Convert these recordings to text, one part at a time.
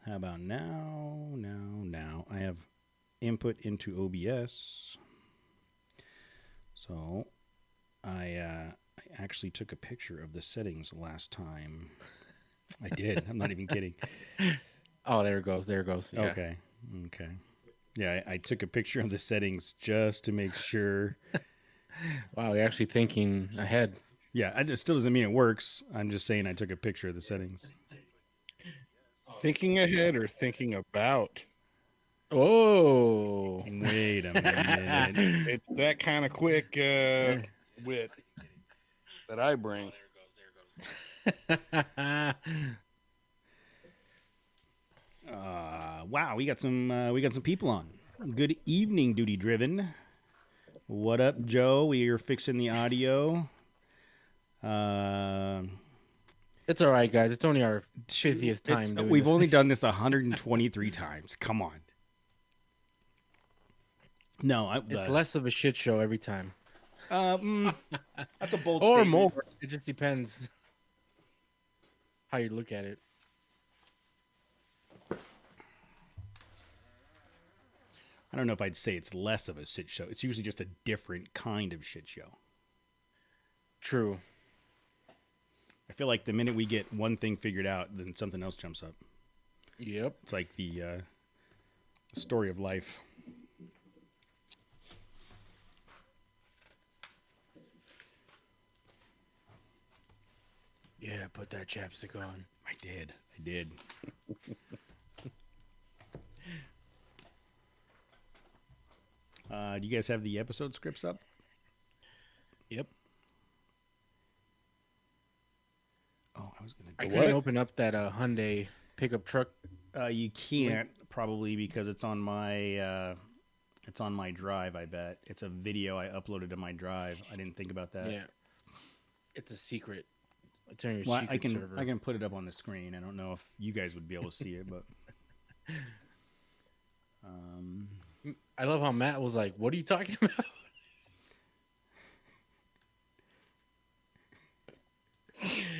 How about now? Now. I have input into OBS. So I actually took a picture of the settings last time. I did. I'm not even kidding. Oh, there it goes. There it goes. Yeah. Okay. Yeah, I took a picture of the settings just to make sure. Wow, you're actually thinking ahead. Yeah, it still doesn't mean it works. I'm just saying I took a picture of the settings. Thinking ahead or thinking about? Oh. Wait a minute. It's that kind of quick wit that I bring. Wow, we got some people on. Good evening, Duty Driven. What up, Joe? We are fixing the audio. It's all right, guys. It's only our 50th time doing we've this only thing. done this 123 times. Come on. No, It's less of a shit show every time. That's a bold Or statement. more. It just depends how you look at it. I don't know if I'd say it's less of a shit show. It's usually just a different kind of shit show. True. I feel like the minute we get one thing figured out, then something else jumps up. Yep. It's like the story of life. Yeah, put that chapstick on. I did. Do you guys have the episode scripts up? Yep. Oh, I was going I to couldn't open up that Hyundai pickup truck. you can't probably because it's on my drive, I bet. It's a video I uploaded to my drive. I didn't think about that. Yeah. It's a secret. It's on your Well, secret server. I can put it up on the screen. I don't know if you guys would be able to see it, but I love how Matt was like, "What are you talking about?"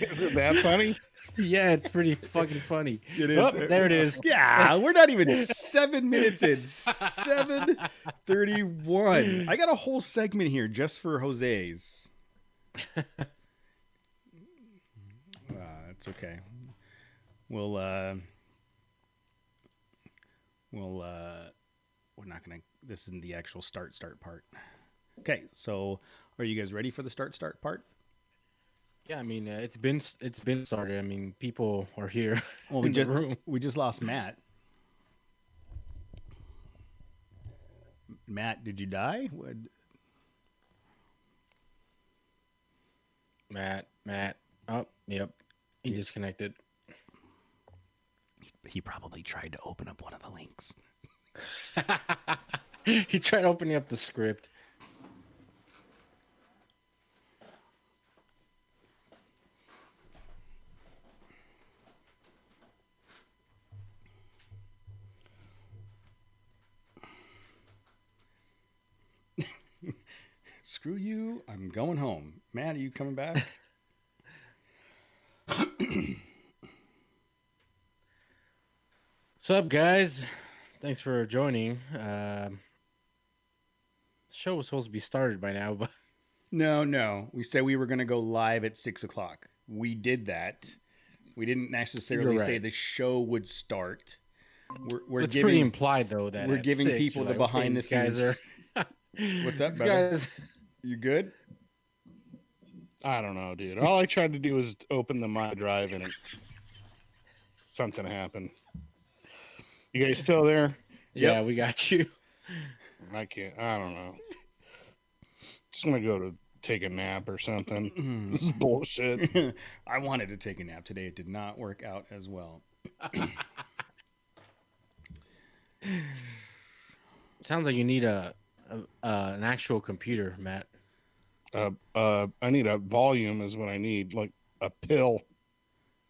Isn't that funny? Yeah, it's pretty fucking funny. It is. Oh, there it is. Yeah, we're not even 7 minutes in. 7:31. I got a whole segment here just for Jose's. It's okay. We're not gonna. This isn't the actual start part. Okay, so are you guys ready for the start part? Yeah, I mean, it's been started. I mean, people are here. Well, in the room. we just lost Matt. Matt, did you die? Matt. Oh, yep. He disconnected. He probably tried to open up one of the links. He tried opening up the script. Screw you. I'm going home. Matt, are you coming back? What's up, guys? Thanks for joining. The show was supposed to be started by now, but No. We said we were going to go live at 6:00. We did that. We didn't necessarily You're say right. the show would start. We're it's giving, pretty implied though that we're at giving 6, people you're the like, behind the these guys scenes. are. What's up, These brother? guys. You good? I don't know, dude. All I tried to do was open the my drive and something happened. You guys still there? Yeah, we got you. I can't. I don't know. Just gonna go to take a nap or something. This is bullshit. I wanted to take a nap today. It did not work out as well. Sounds like you need an actual computer, Matt. I need a volume is what I need, like a pill.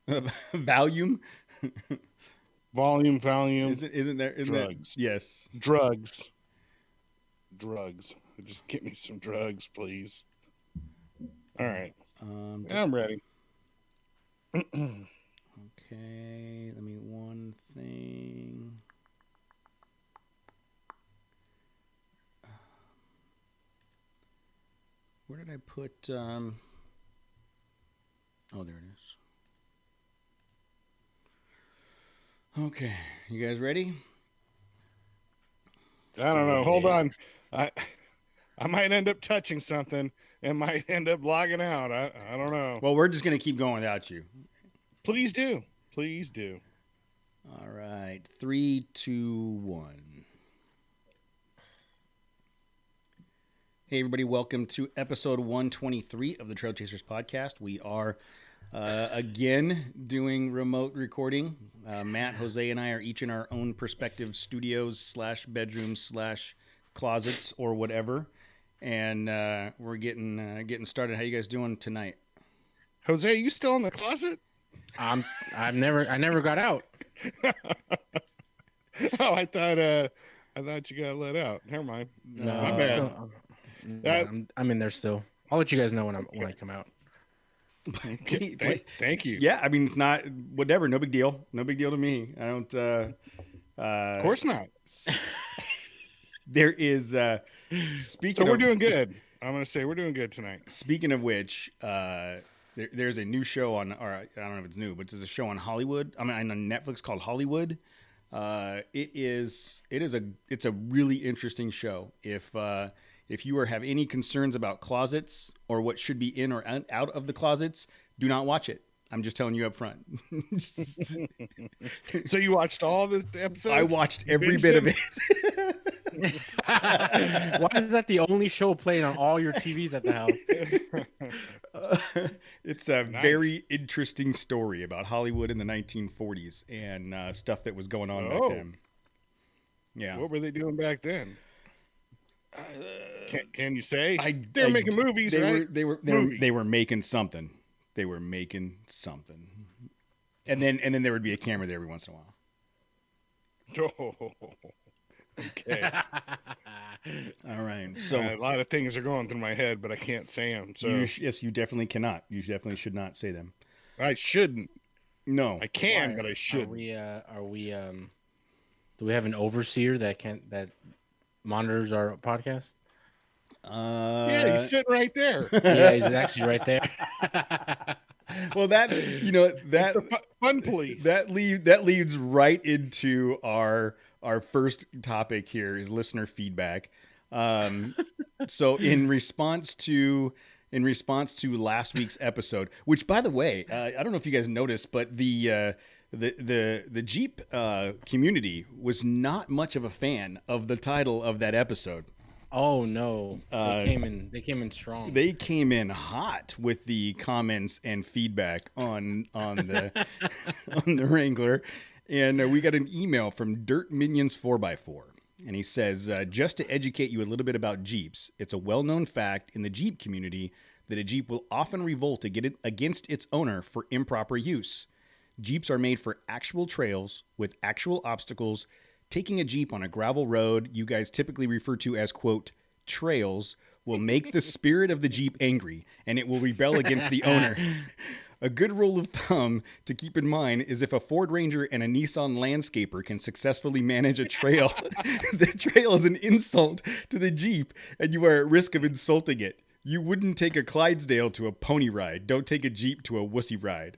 Valium? Volume. Isn't there? Drugs. Yes. Drugs. Just get me some drugs, please. All right. I'm ready. Okay. Let me one thing. put? Oh, there it is. Okay, you guys ready? I don't know. Hold on. I might end up touching something and might end up logging out. I don't know. Well, we're just gonna keep going without you. Please do. Please do. All right, 3, 2, 1. Hey, everybody! Welcome to episode 123 of the Trailchasers podcast. We are again doing remote recording. Matt, Jose, and I are each in our own perspective studios / bedrooms / closets or whatever, and we're getting started. How you guys doing tonight? Jose, you still in the closet? I never got out. Oh, I thought you got let out. Never mind. No, My bad. I'm in there still. I'll let you guys know when I come out. Thank you. Yeah, I mean, it's not whatever. No big deal. No big deal to me. I don't. Of course not. There is. Speaking. So we're doing good. I'm gonna say we're doing good tonight. Speaking of which, there's a new show on, or I don't know if it's new, but there's a show on Hollywood. I mean, on Netflix called Hollywood. It's a really interesting show. If you have any concerns about closets or what should be in or out of the closets, do not watch it. I'm just telling you up front. So you watched all the episodes? I watched every bit of it. Why is that the only show playing on all your TVs at the house? It's a very interesting story about Hollywood in the 1940s and stuff that was going on back then. Yeah. What were they doing back then? Can you say? They're making movies, right? They were making something. They were making something. And then there would be a camera there every once in a while. Oh, okay. All right. So a lot of things are going through my head, but I can't say them. So yes, you definitely cannot. You definitely should not say them. I shouldn't. No, I can, but I shouldn't. Are we? Do we have an overseer that monitors our podcast? Yeah, he's sitting right there. Yeah, he's actually right there. Well, that fun police. That leads right into our first topic here is listener feedback. So in response to last week's episode, which by the way, I don't know if you guys noticed, but the Jeep community was not much of a fan of the title of that episode. Oh no! They came in strong. They came in hot with the comments and feedback on the on the Wrangler, and we got an email from Dirt Minions 4x4, and he says, just to educate you a little bit about Jeeps, it's a well-known fact in the Jeep community that a Jeep will often revolt against its owner for improper use. Jeeps are made for actual trails with actual obstacles. Taking a Jeep on a gravel road you guys typically refer to as, quote, trails, will make the spirit of the Jeep angry, and it will rebel against the owner. A good rule of thumb to keep in mind is if a Ford Ranger and a Nissan Landscaper can successfully manage a trail, the trail is an insult to the Jeep, and you are at risk of insulting it. You wouldn't take a Clydesdale to a pony ride. Don't take a Jeep to a wussy ride.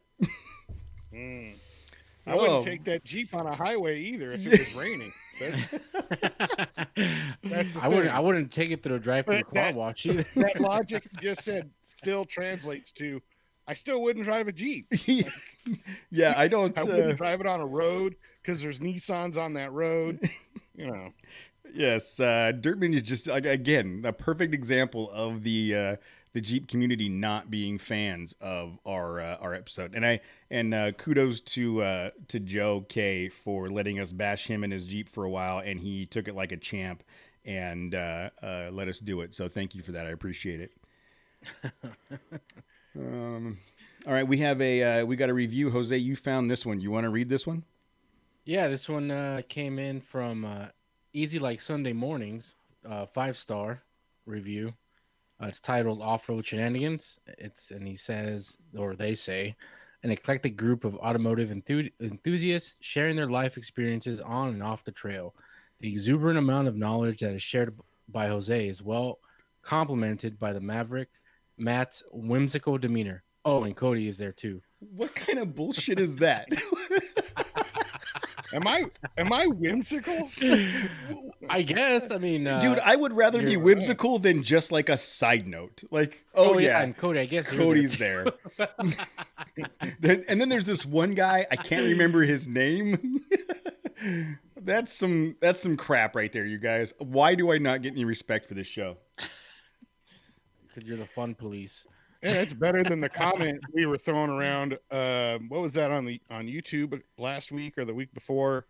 I wouldn't take that Jeep on a highway either if it was raining. That's I wouldn't take it through a drive-through car wash either. That logic you just said still translates to I still wouldn't drive a Jeep. Yeah, I don't. I wouldn't drive it on a road because there's Nissans on that road. You know. Yes, Dirtman is just again a perfect example of the Jeep community not being fans of our episode, and kudos to Joe K for letting us bash him and his Jeep for a while, and he took it like a champ and let us do it. So thank you for that. I appreciate it. All right, we got a review. Jose, you found this one. You want to read this one? Yeah, this one came in from Easy Like Sunday Mornings, 5-star review. It's titled Off-Road Shenanigans. And he says, or they say, an eclectic group of automotive enthusiasts sharing their life experiences on and off the trail. The exuberant amount of knowledge that is shared by Jose is well complemented by the Maverick Matt's whimsical demeanor. Oh, and Cody is there too. What kind of bullshit is that? Am I whimsical? I guess. I mean, Dude, I would rather be you're whimsical than just like a side note. Like, oh, yeah, and Cody. I guess Cody's there. And then there's this one guy, I can't remember his name. That's some crap right there, you guys. Why do I not get any respect for this show? Because you're the fun police. Yeah, it's better than the comment we were throwing around. What was that on YouTube last week or the week before?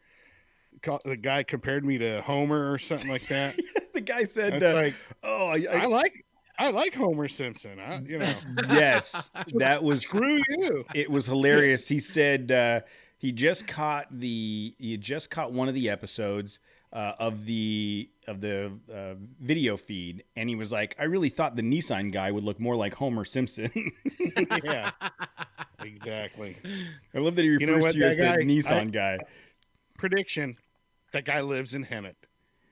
The guy compared me to Homer or something like that. The guy said, like, "Oh, I like Homer Simpson." Yes, that was screw you. It was hilarious. He said he just caught one of the episodes of the video feed, and he was like, I really thought the Nissan guy would look more like Homer Simpson. Yeah, exactly. I love that he refers to you as the Nissan guy. Prediction: that guy lives in Hemet.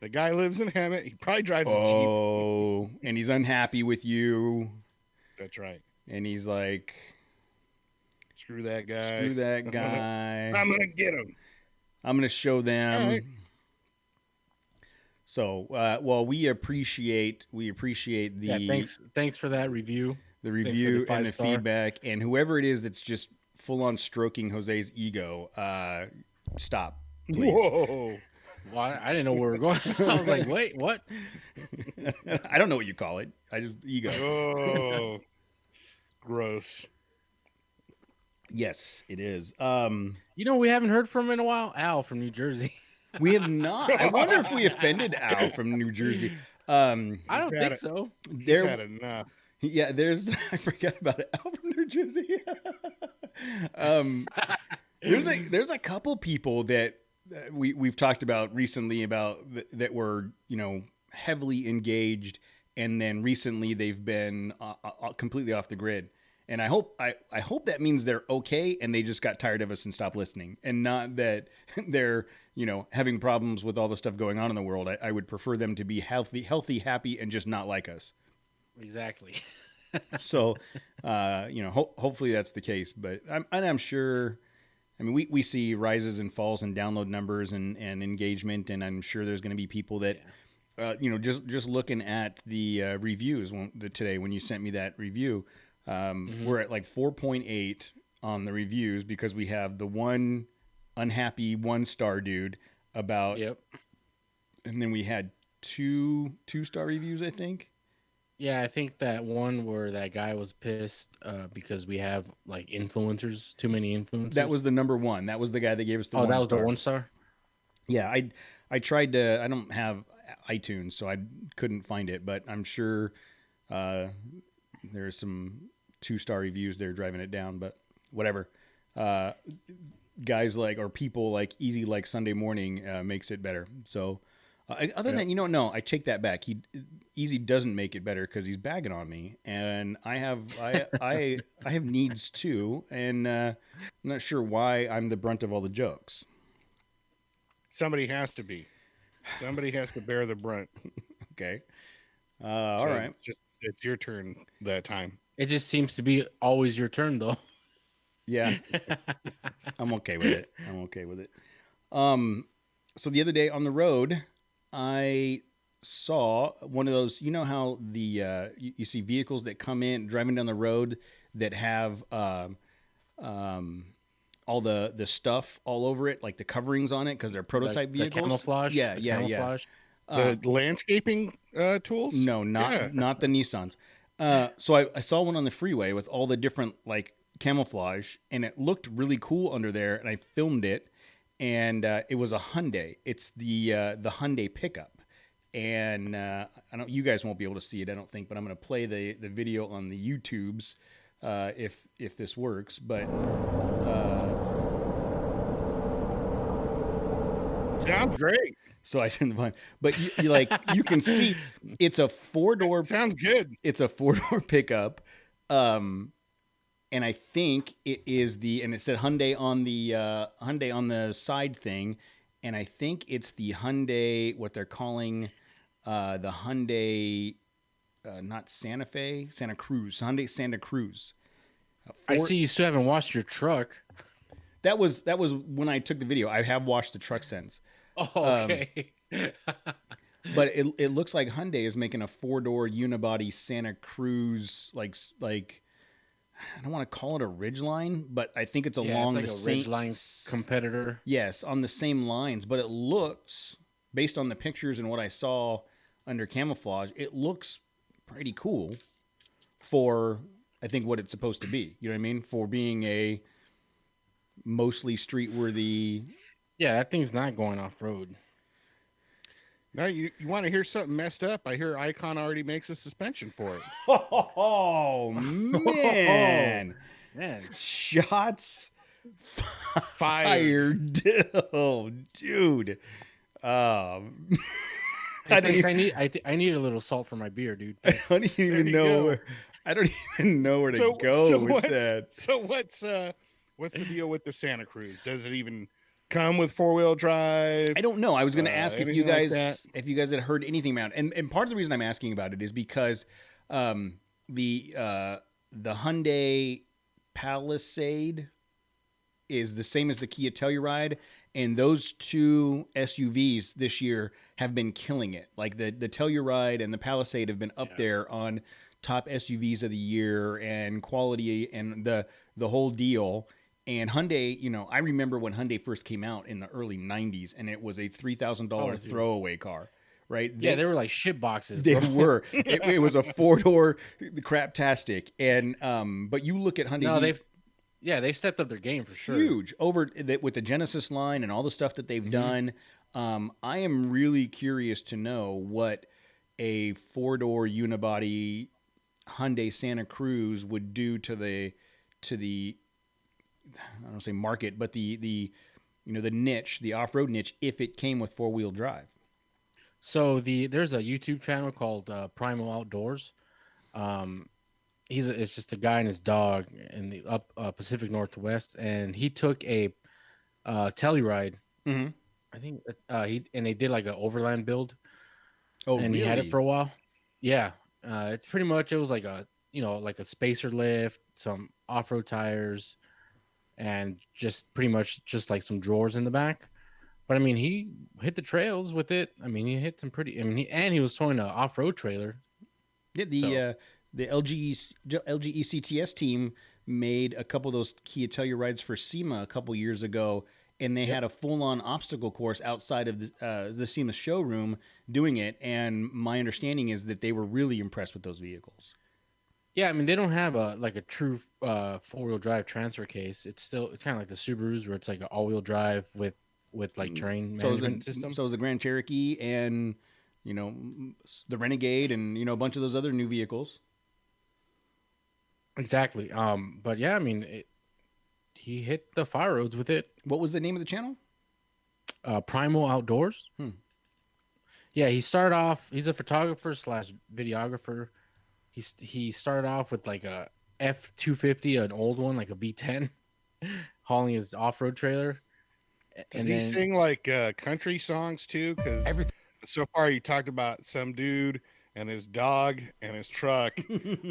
The guy lives in Hemet. He probably drives a Jeep. Oh, and he's unhappy with you. That's right. And he's like, screw that guy. Screw that guy. I'm gonna get him. I'm gonna show them. Right. So, well, we appreciate the thanks for that review. The review and the feedback, and whoever it is that's just full on stroking Jose's ego, stop, please. Whoa. Well, I didn't know where we were going. I was like, wait, what? I don't know what you call it. I just ego. Oh, gross. Yes, it is. We haven't heard from him in a while. Al from New Jersey. We have not. I wonder if we offended Al from New Jersey. I don't think so. He's had enough. Yeah, I forgot about it. Al from New Jersey. There's a couple people that we've talked about recently that were heavily engaged, and then recently they've been completely off the grid. And I hope that means they're okay and they just got tired of us and stopped listening, and not that they're having problems with all the stuff going on in the world. I would prefer them to be healthy, happy, and just not like us. Exactly. So, hopefully that's the case. But I'm sure. I mean, we see rises and falls in download numbers and engagement, and I'm sure there's going to be people that, just looking at the reviews today when you sent me that review. We're at like 4.8 on the reviews because we have the one unhappy 1-star dude about. Yep. And then we had two 2-star reviews, I think. Yeah, I think that one where that guy was pissed because we have like influencers, too many influencers. That was the number one. That was the guy that gave us the 1-star. That was the 1-star? Yeah, I tried to. I don't have iTunes, so I couldn't find it, but I'm sure there's some 2-star reviews there driving it down, but whatever. Guys or people like Easy Like Sunday Morning makes it better. So other than that, no, I take that back. Easy doesn't make it better because he's bagging on me, and I have needs too, and I'm not sure why I'm the brunt of all the jokes. Somebody has to be. Somebody has to bear the brunt. Okay. All right. It's your turn that time. It just seems to be always your turn, though. Yeah. I'm okay with it. So the other day on the road, I saw one of those, how the you see vehicles that come in driving down the road that have all the stuff all over it, like the coverings on it, because they're prototype vehicles. The camouflage. Yeah. The landscaping tools? No, not the Nissans. So I saw one on the freeway with all the different camouflage, and it looked really cool under there, and I filmed it, and it was a Hyundai. It's the Hyundai Pickup, and you guys won't be able to see it, I don't think, but I'm going to play the video on the YouTubes if this works, but. Sounds great. So I shouldn't find, but you can see it's a 4-door. Sounds good. It's a 4-door pickup, and I think it is and it said Hyundai on the side thing, and I think it's the Hyundai, what they're calling the Hyundai not Santa Fe, Santa Cruz, Hyundai Santa Cruz. I see you still haven't washed your truck. That was when I took the video. I have washed the truck since. Oh, okay. But it looks like Hyundai is making a 4-door unibody Santa Cruz, like I don't want to call it a Ridgeline, but I think it's along it's like the a same Ridgeline competitor. Yes, on the same lines. But it looks, based on the pictures and what I saw under camouflage, it looks pretty cool for, I think, what it's supposed to be. You know what I mean? For being a mostly street worthy. Yeah, that thing's not going off road. Now you want to hear something messed up? I hear Icon already makes a suspension for it. Oh man, man! Shots fired! Oh, dude. I need a little salt for my beer, dude. I don't even know. I don't even know where to go with that. So what's the deal with the Santa Cruz? Does it even come with 4-wheel drive? I don't know. I was going to ask if you guys had heard anything about it. And part of the reason I'm asking about it is because the Hyundai Palisade is the same as the Kia Telluride, and those two SUVs this year have been killing it. Like the Telluride and the Palisade have been up there on top SUVs of the year and quality and the whole deal. And Hyundai, you know, I remember when Hyundai first came out in the early 90s, and it was a $3,000 throwaway car, right? They were like shit boxes. They were. It was a 4-door craptastic. And but you look at Hyundai. No, they stepped up their game for sure. Huge with the Genesis line and all the stuff that they've done. I am really curious to know what a 4-door unibody Hyundai Santa Cruz would do to the I don't say market, but the niche, the off-road niche, if it came with 4-wheel drive. So there's a YouTube channel called Primal Outdoors. It's just a guy and his dog in the Pacific Northwest, and he took a Telluride. Mm-hmm. I think they did like an overland build. Oh, and really? He had it for a while. Yeah, it's pretty much, it was like a spacer lift, some off-road tires, and just pretty much just like some drawers in the back. But I mean, he hit the trails with it. I mean, he hit some pretty. I mean, he was towing an off-road trailer. Yeah, the LG ECTS team made a couple of those Kia Tellurides for SEMA a couple years ago, and they had a full-on obstacle course outside of the SEMA showroom doing it. And my understanding is that they were really impressed with those vehicles. Yeah, I mean, they don't have a true 4-wheel drive transfer case. It's kind of like the Subarus, where it's like an all-wheel drive with like terrain management system. So is the Grand Cherokee and the Renegade and a bunch of those other new vehicles. Exactly. But yeah, I mean, he hit the fire roads with it. What was the name of the channel? Primal Outdoors. Yeah, he started off. He's a photographer / videographer. He started off with like a F-250, an old one, like a V10, hauling his off-road trailer. Does he sing like country songs too? Because so far you talked about some dude and his dog and his truck.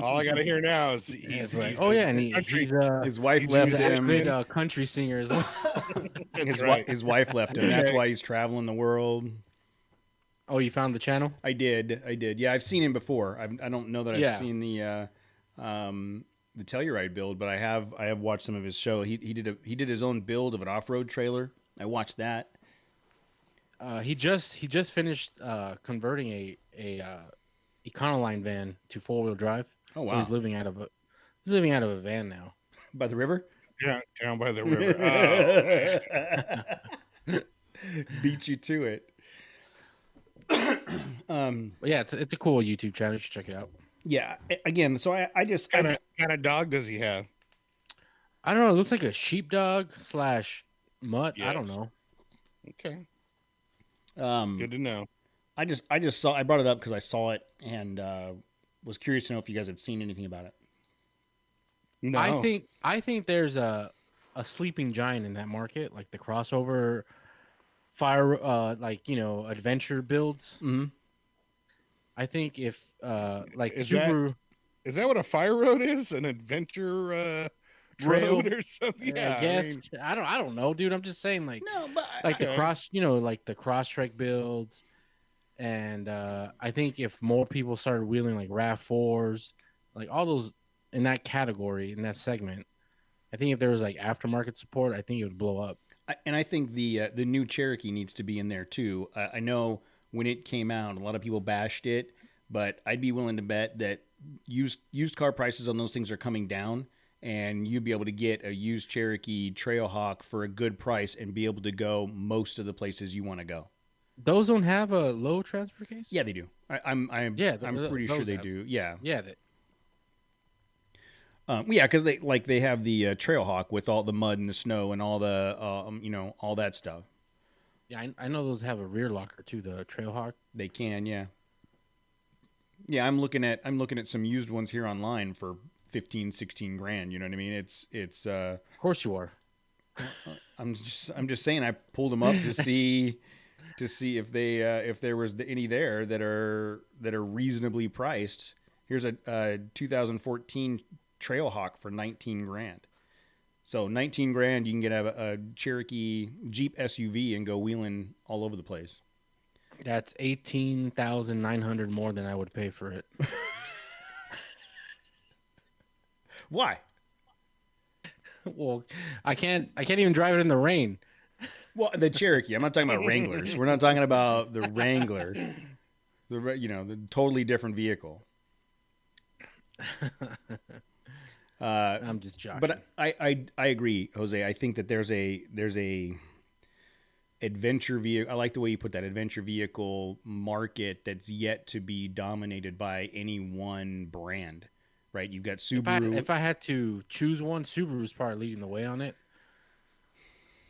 All I got to hear now is he's like, oh yeah, and his wife left him. He's a country singer as well. His wife left him. That's why he's traveling the world. Oh, you found the channel? I did. Yeah, I've seen him before. I don't know that I've seen the Telluride build, but I have watched some of his show. He did his own build of an off-road trailer. I watched that. He just finished converting a Econoline van to 4-wheel drive. Oh wow! So he's living out of a van now. By the river? Yeah, down by the river. Beat you to it. Yeah, it's a cool YouTube channel. You should check it out. Yeah. Again, so I just kind of dog does he have? I don't know. It looks like a sheepdog / mutt. Yes. I don't know. Okay. Good to know. I brought it up because I saw it and was curious to know if you guys had seen anything about it. No. I think there's a sleeping giant in that market, like the crossover fire, adventure builds. Mm-hmm. I think if like Is Subaru Is that what a fire road is? An adventure Trail, road or something? I Yeah, I guess mean, I don't know, dude. I'm just saying No, but like the okay. cross, like the cross trek builds, and I think if more people started wheeling like RAV4s, like all those in that category in that segment, I think if there was like aftermarket support, I think it would blow up. and I think the new Cherokee needs to be in there too. I know when it came out, a lot of people bashed it, but I'd be willing to bet that used car prices on those things are coming down, and you'd be able to get a used Cherokee Trailhawk for a good price and be able to go most of the places you want to go. Those don't have a low transfer case. Yeah, they do. Yeah, I'm pretty sure those they have. do. Yeah, Yeah, yeah, because they have the Trailhawk with all the mud and the snow and all the all that stuff. yeah. I know those have a rear locker too. The Trailhawk. They can, yeah. Yeah, I'm looking at some used ones here online for 15, 16 grand, you know what I mean? It's Of course you are. I'm just saying I pulled them up to see if they if there was any there that are reasonably priced. Here's a 2014 Trailhawk for 19 grand. So 19 grand you can get a Cherokee Jeep SUV and go wheeling all over the place. That's 18,900 more than I would pay for it. Why? Well, I can't even drive it in the rain. Well, the Cherokee. I'm not talking about Wranglers. We're not talking about the Wrangler. The totally different vehicle. I'm just joking. But I agree, Jose. I think that there's a adventure vehicle. I like the way you put that adventure vehicle market that's yet to be dominated by any one brand. Right? You've got Subaru. If I had to choose one, Subaru's probably leading the way on it.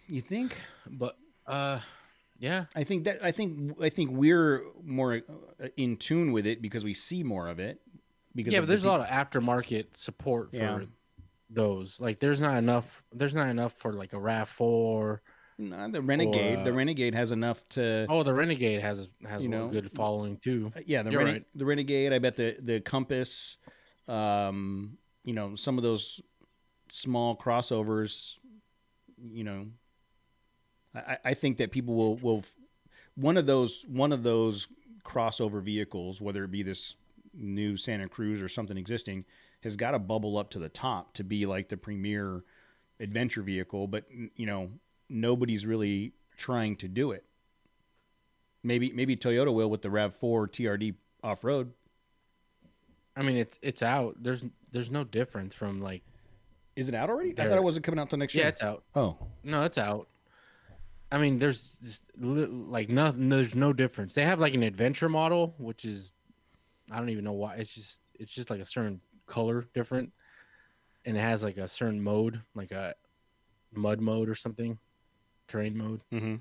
You think? But yeah. I think we're more in tune with it because we see more of it. Because Yeah, but there's a lot of aftermarket support for those. Like there's not enough for like a RAV4. No, the Renegade. The Renegade has enough to. Oh, the Renegade has a good following too. Yeah, the Renegade. I bet the Compass. Some of those small crossovers. I think that people will one of those crossover vehicles, whether it be this new Santa Cruz or something existing, has got to bubble up to the top to be like the premier adventure vehicle. But nobody's really trying to do it. Maybe Toyota will with the RAV4 TRD off road. I mean, it's out. There's no difference from like. Is it out already? I thought it wasn't coming out till next year. Yeah, it's out. Oh no, it's out. I mean, there's like nothing. There's no difference. They have like an adventure model, which is I don't even know why. It's just like a certain color different, and it has like a certain mode, like a mud mode or something, terrain mode. Mm-hmm.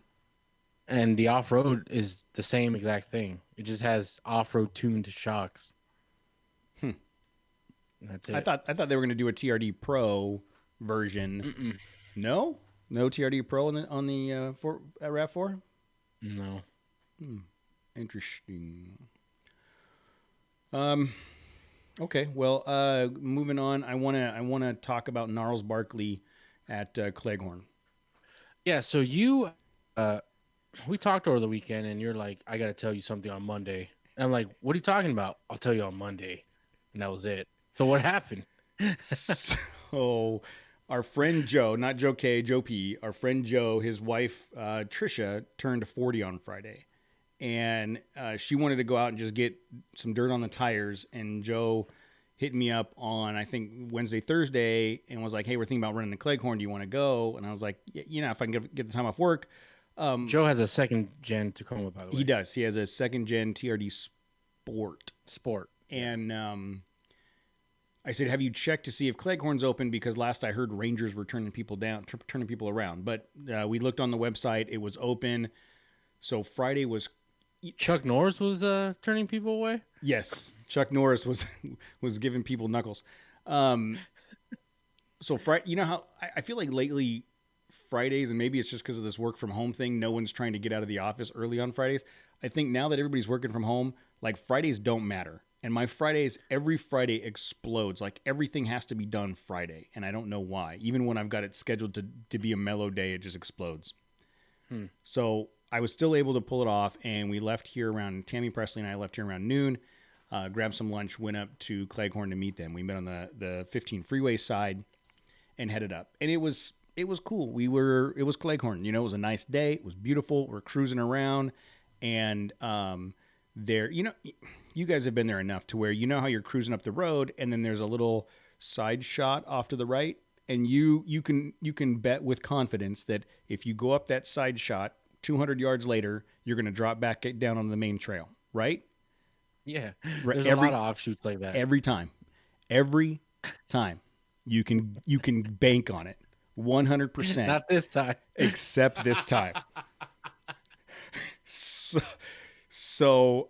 And the off road is the same exact thing. It just has off road tuned shocks. That's it. I thought they were going to do a TRD Pro version. No TRD Pro on the RAV4. No. Interesting. Okay. Well, moving on. I wanna talk about Gnarls Barkley at Cleghorn. Yeah. So we talked over the weekend, and you're like, I got to tell you something on Monday. And I'm like, what are you talking about? I'll tell you on Monday. And that was it. So what happened? So our friend Joe, not Joe K, Joe P, our friend Joe, his wife, Trisha, turned 40 on Friday. And she wanted to go out and just get some dirt on the tires. And Joe hit me up on, I think, Wednesday, Thursday, and was like, hey, we're thinking about running to Cleghorn. Do you want to go? And I was like, yeah, if I can get the time off work. Joe has a second gen Tacoma, by the way. He does. He has a second gen TRD Sport. And I said, have you checked to see if Cleghorn's open? Because last I heard Rangers were turning people around. But we looked on the website. It was open. So Friday was... Chuck Norris was turning people away? Yes. Chuck Norris was giving people knuckles. So Friday, you know how... I feel like lately... Fridays, and maybe it's just because of this work from home thing, no one's trying to get out of the office early on Fridays. I think now that everybody's working from home, like Fridays don't matter. And my Fridays, every Friday explodes. Like everything has to be done Friday. And I don't know why. Even when I've got it scheduled to be a mellow day, it just explodes. So I was still able to pull it off. And we left here around, Tammy Presley and I left here around noon, grabbed some lunch, went up to Cleghorn to meet them. We met on the 15 freeway side and headed up. And it was cool. It was Cleghorn. You know, it was a nice day. It was beautiful. We're cruising around. And there, you know, you guys have been there enough to where you know how you're cruising up the road and then there's a little side shot off to the right, and you can bet with confidence that if you go up that side shot 200 yards later, you're going to drop back down on the main trail, right? Yeah, there's a lot of offshoots like that. Every time you can bank on it 100%. Not this time, except this time. So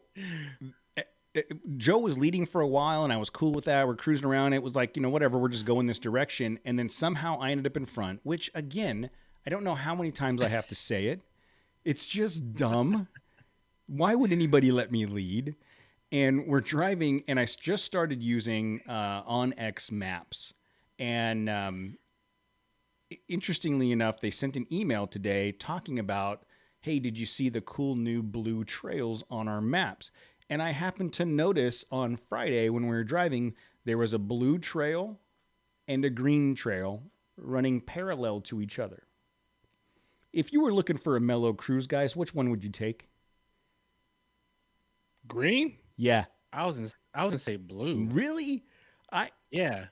Joe was leading for a while and I was cool with that. We're cruising around. It was like, you know, whatever, we're just going this direction. And then somehow I ended up in front, which again, I don't know how many times I have to say it. It's just dumb. Why would anybody let me lead? And we're driving and I just started using OnX Maps. And interestingly enough, they sent an email today talking about, hey, did you see the cool new blue trails on our maps? And I happened to notice on Friday when we were driving, there was a blue trail and a green trail running parallel to each other. If you were looking for a mellow cruise, guys, which one would you take? Green? Yeah. I was gonna say blue. Really? Yeah.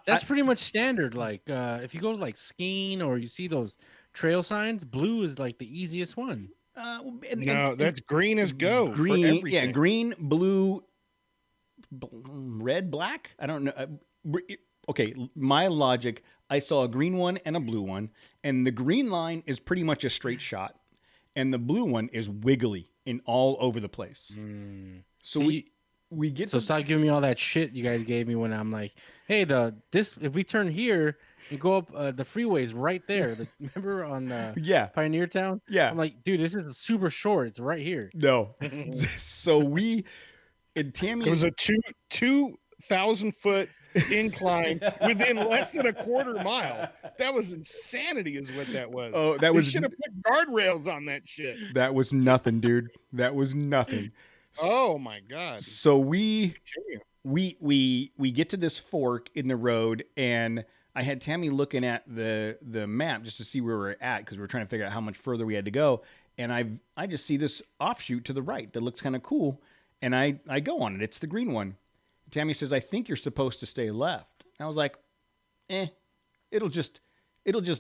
That's pretty much standard. Like if you go to like skiing or you see those trail signs, blue is like the easiest one. That's green as go. Green, for everything. yeah, green, blue, red, black. I don't know. Okay, my logic. I saw a green one and a blue one, and the green line is pretty much a straight shot, and the blue one is wiggly and all over the place. So we get so stop giving me all that shit you guys gave me when I'm like, hey, if we turn here and go up the freeways right there. Remember on Pioneer Town? Yeah. I'm like, dude, this is super short. It's right here. No. So and Tammy, it was a 2,000-foot incline within less than a quarter mile. That was insanity, is what that was. Oh, they should have put guardrails on that shit. That was nothing, dude. That was nothing. Oh my god. So we get to this fork in the road, and I had Tammy looking at the map just to see where we're at because we were trying to figure out how much further we had to go. And I just see this offshoot to the right that looks kind of cool, and I go on it. It's the green one. Tammy says, "I think you're supposed to stay left." And I was like, it'll just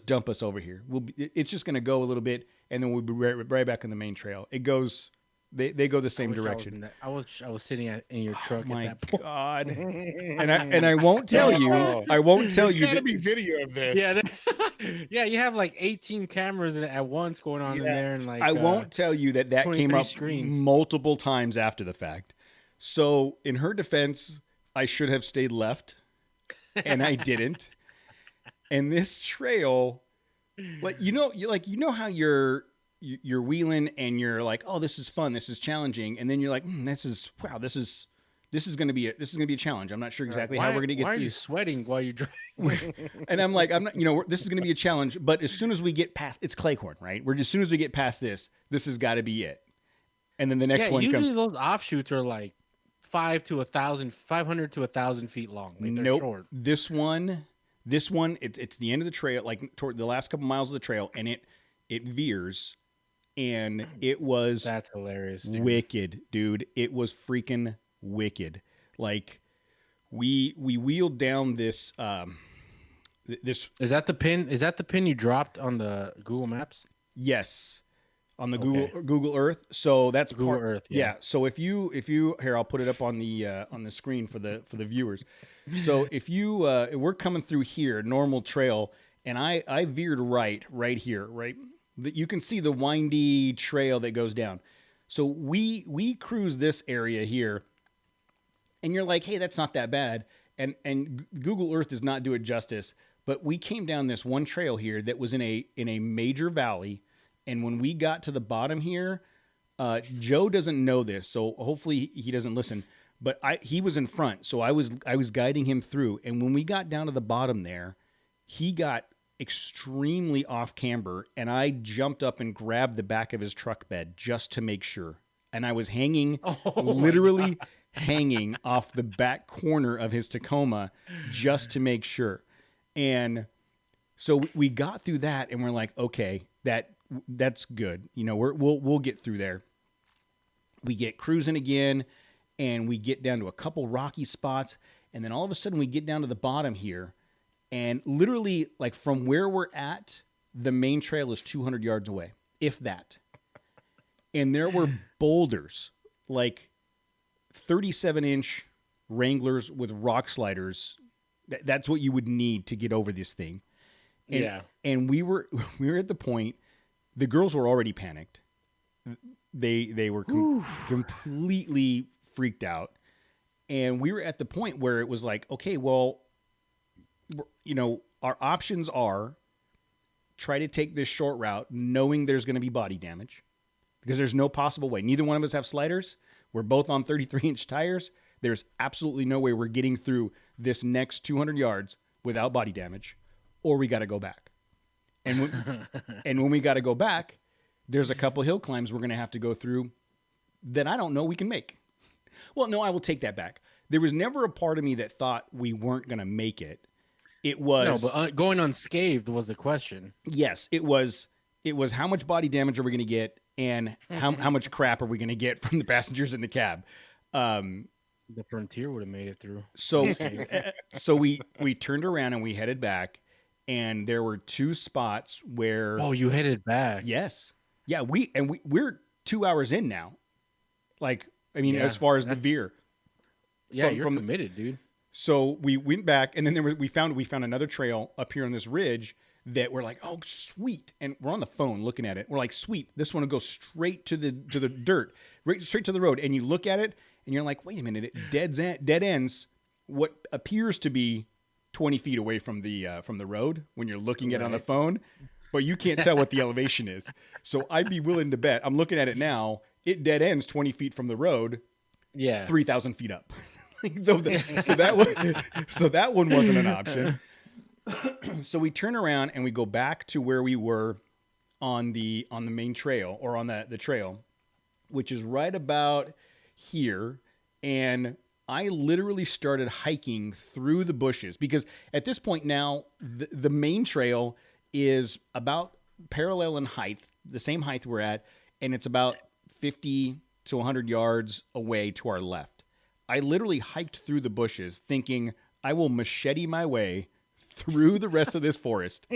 dump us over here. It's just gonna go a little bit, and then we'll be right back on the main trail. It goes. They go the same direction. I was sitting in your truck. Oh my at that point. god! and I won't tell you. I won't tell you. There's gotta be video of this. Yeah, yeah. You have like 18 cameras at once going on in there, and like I won't tell you that came up multiple times after the fact. So in her defense, I should have stayed left, and I didn't. And this trail, like you know how you're wheeling and you're like, oh, this is fun, this is challenging, and then you're like, this is going to be a challenge. I'm not sure exactly how we're going to get. Why are you sweating while you're driving? And I'm like, I'm not, this is going to be a challenge. But as soon as we get past, it's Cleghorn, right? As soon as we get past this has got to be it. And then the next one usually comes. Those offshoots are like 500 to 1,000 feet long. Like nope. Short. This one, it's the end of the trail, like toward the last couple miles of the trail, and it veers. And it was that's hilarious, dude. Wicked, dude. It was freaking wicked. Like we wheeled down this this is that the pin you dropped on the Google Maps? Yes, on the Google Earth. So that's Google Earth. Yeah. So if you here, I'll put it up on the screen for the viewers. So if you we're coming through here, normal trail, and I veered right here, right. You can see the windy trail that goes down. So we cruise this area here, and you're like, hey, that's not that bad. And Google Earth does not do it justice. But we came down this one trail here that was in a major valley, and when we got to the bottom here, Joe doesn't know this, so hopefully he doesn't listen. But he was in front, so I was guiding him through. And when we got down to the bottom there, he got extremely off camber, and I jumped up and grabbed the back of his truck bed just to make sure. And I was hanging, literally hanging off the back corner of his Tacoma just to make sure. And so we got through that, and we're like, okay, that's good. You know, we'll get through there. We get cruising again, and we get down to a couple rocky spots, and then all of a sudden we get down to the bottom here, and literally, like, from where we're at, the main trail is 200 yards away, if that. And there were boulders, like 37-inch Wranglers with rock sliders. That's what you would need to get over this thing. And, and we were at the point, the girls were already panicked. They were completely freaked out. And we were at the point where it was like, okay, well, you know, our options are try to take this short route knowing there's going to be body damage, because there's no possible way. Neither one of us have sliders. We're both on 33-inch tires. There's absolutely no way we're getting through this next 200 yards without body damage, or we got to go back. And when we got to go back, there's a couple hill climbs we're going to have to go through that I don't know we can make. Well, no, I will take that back. There was never a part of me that thought we weren't going to make it. It was no, but going unscathed was the question. Yes, it was how much body damage are we going to get, and how much crap are we going to get from the passengers in the cab. The Frontier would have made it through. So we turned around and we headed back, and there were two spots where. Oh, you headed back? Yes. Yeah, we're 2 hours in now. Like, I mean, as far as the veer. Yeah, you're committed, dude. So we went back, and then we found another trail up here on this ridge that we're like, oh, sweet. And we're on the phone looking at it. We're like, sweet, this one will go straight to the dirt, right, straight to the road. And you look at it, and you're like, wait a minute, it dead ends what appears to be 20 feet away from the road when you're looking at it on the phone, but you can't tell what the elevation is. So I'd be willing to bet, I'm looking at it now, it dead ends 20 feet from the road, 3,000 feet up. so that one wasn't an option. So we turn around and we go back to where we were on the main trail, or on the trail, which is right about here. And I literally started hiking through the bushes, because at this point now, the main trail is about parallel in height, the same height we're at, and it's about 50 to 100 yards away to our left. I literally hiked through the bushes thinking I will machete my way through the rest of this forest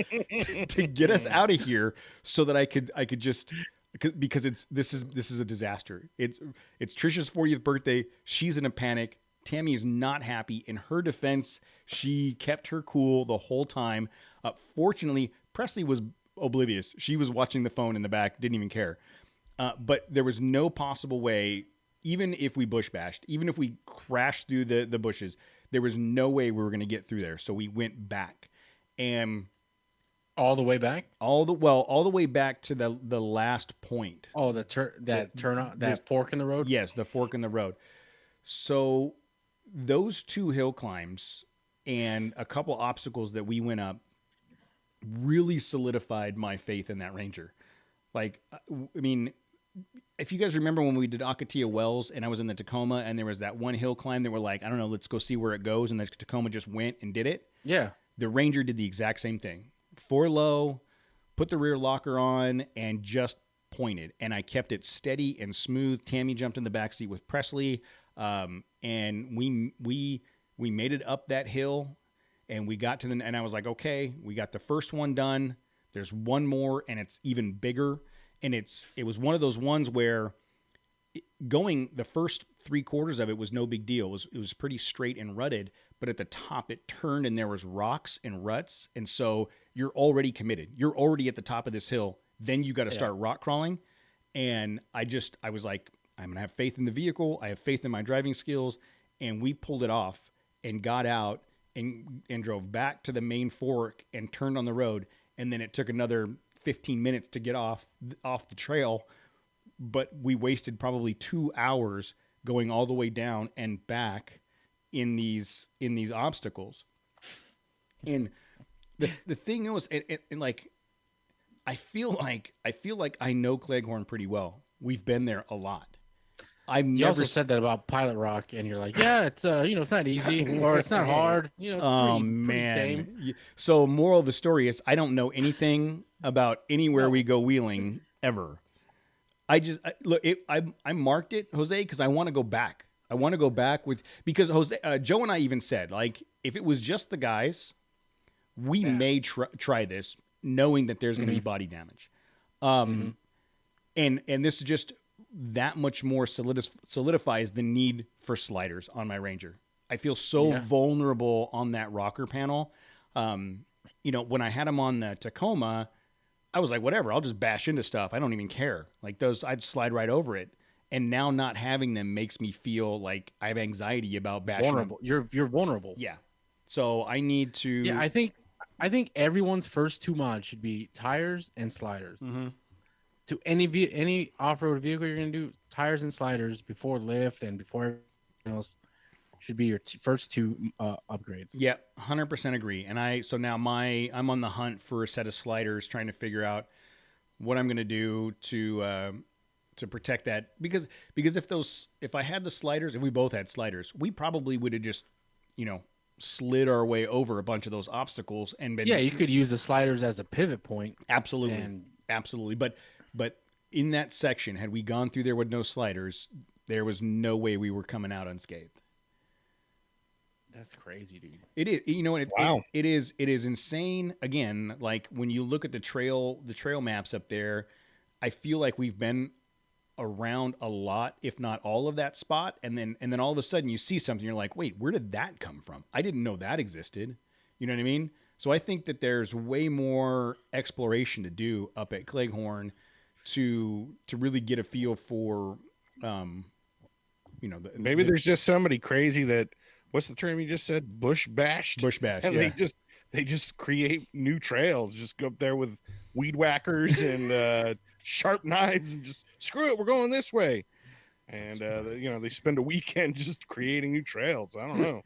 to get us out of here, so that I could just, because this is a disaster. It's Trisha's 40th birthday. She's in a panic. Tammy is not happy. In her defense, she kept her cool the whole time. Fortunately, Presley was oblivious. She was watching the phone in the back, didn't even care. But there was no possible way, even if we bush bashed, even if we crashed through the bushes, there was no way we were going to get through there. So we went back, and all the way back, all the way back to the last point. Oh, that fork in the road. Yes, the fork in the road. So those two hill climbs and a couple obstacles that we went up really solidified my faith in that Ranger. Like, I mean, if you guys remember when we did Akatia Wells and I was in the Tacoma, and there was that one hill climb that we're like, I don't know, let's go see where it goes. And the Tacoma just went and did it. Yeah. The Ranger did the exact same thing. 4 low, put the rear locker on, and just pointed. And I kept it steady and smooth. Tammy jumped in the backseat with Presley. And we made it up that hill, and we got to and I was like, okay, we got the first one done. There's one more, and it's even bigger. And it was one of those ones where going the first 3/4 of it was no big deal. It was pretty straight and rutted, but at the top it turned and there was rocks and ruts. And so you're already committed. You're already at the top of this hill. Then you got to start rock crawling. And I was like, I'm going to have faith in the vehicle. I have faith in my driving skills. And we pulled it off and got out and drove back to the main fork and turned on the road. And then it took another 15 minutes to get off the trail but we wasted probably 2 hours going all the way down and back in these obstacles. And the thing was, and like, I feel like I know Cleghorn pretty well. We've been there a lot. You also said that about Pilot Rock, and you're like, yeah, it's it's not easy or it's not hard. It's pretty tame. So moral of the story is I don't know anything about anywhere we go wheeling ever. I marked it, Jose, because I want to go back. I want to go back because Jose, Joe and I even said, like, if it was just the guys, we may try this, knowing that there's going to be body damage. And this is just that much more solidifies the need for sliders on my Ranger. I feel so vulnerable on that rocker panel. When I had them on the Tacoma, I was like, whatever, I'll just bash into stuff. I don't even care. Like those, I'd slide right over it. And now not having them makes me feel like I have anxiety about bashing. Vulnerable. You're vulnerable. Yeah. So I need to. Yeah, I think everyone's first 2 mods should be tires and sliders. To any off-road vehicle you're gonna do, tires and sliders before lift and before everything else should be your first 2 upgrades. Yeah, 100% agree. And so now I'm on the hunt for a set of sliders, trying to figure out what I'm gonna do to protect that, because if I had the sliders, if we both had sliders, we probably would have just slid our way over a bunch of those obstacles and been. Yeah, you could use the sliders as a pivot point. Absolutely. But in that section, had we gone through there with no sliders, there was no way we were coming out unscathed. That's crazy, dude. It is. Wow. It is insane. Again, like when you look at the trail maps up there, I feel like we've been around a lot, if not all of that spot, and then all of a sudden you see something, you're like, wait, where did that come from? I didn't know that existed. You know what I mean? So I think that there's way more exploration to do up at Cleghorn to really get a feel for, maybe there's just somebody crazy that, what's the term you just said? Bush bashed. And yeah. they just create new trails. Just go up there with weed whackers and sharp knives and just screw it, we're going this way. And they spend a weekend just creating new trails. I don't know.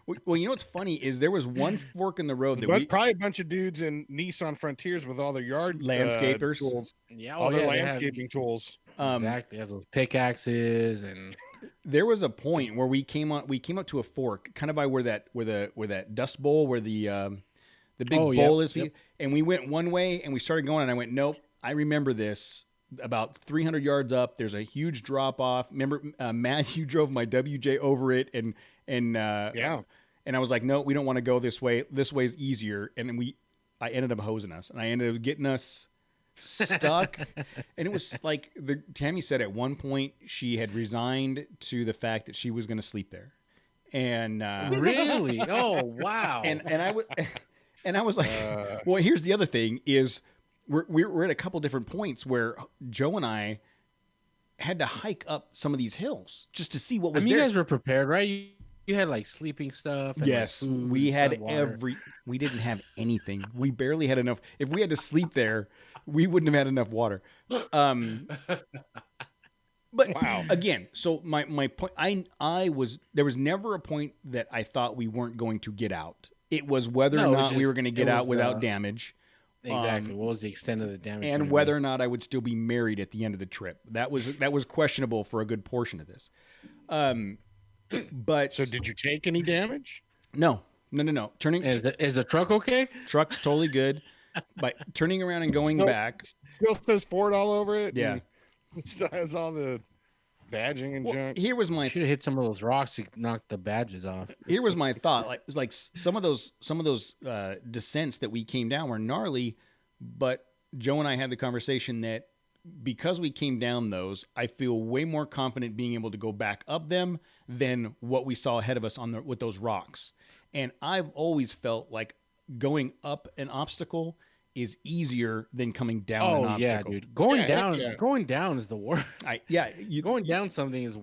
Well, what's funny is there was one fork in the road that probably a bunch of dudes in Nissan Frontiers with all their yard landscapers tools. Yeah, all their landscaping tools. Exactly, have those pickaxes. And there was a point where we came up to a fork, kind of by where that dust bowl, where the big bowl is, and we went one way and we started going, and I went, nope. I remember this. About 300 yards up, there's a huge drop off. Remember, Matt, you drove my WJ over it, and I was like, no, we don't want to go this way. This way is easier. And then I ended up hosing us, and I ended up getting us stuck. And it was like Tammy said at one point she had resigned to the fact that she was going to sleep there. And really, oh wow. And I was like, well, here's the other thing is. We're at a couple different points where Joe and I had to hike up some of these hills just to see what was there. You guys were prepared, right? You had like sleeping stuff. And yes, like food, we had stuff, we didn't have anything. We barely had enough. If we had to sleep there, we wouldn't have had enough water. But wow. Again, so my point, there was never a point that I thought we weren't going to get out. It was whether or not we were going to get out without damage. Exactly. What was the extent of the damage? And whether or not I would still be married at the end of the trip. That was questionable for a good portion of this. But so did you take any damage? No. Turning is the truck okay? Truck's totally good. But turning around and going back, still says Ford all over it. Yeah. It still has all the badging and junk. Here was my should have hit some of those rocks to knock the badges off. Here was my thought. Like it was like some of those descents that we came down were gnarly, but Joe and I had the conversation that because we came down those, I feel way more confident being able to go back up them than what we saw ahead of us with those rocks. And I've always felt like going up an obstacle is easier than coming down an obstacle. Yeah, dude. Going down is the worst. Going down something is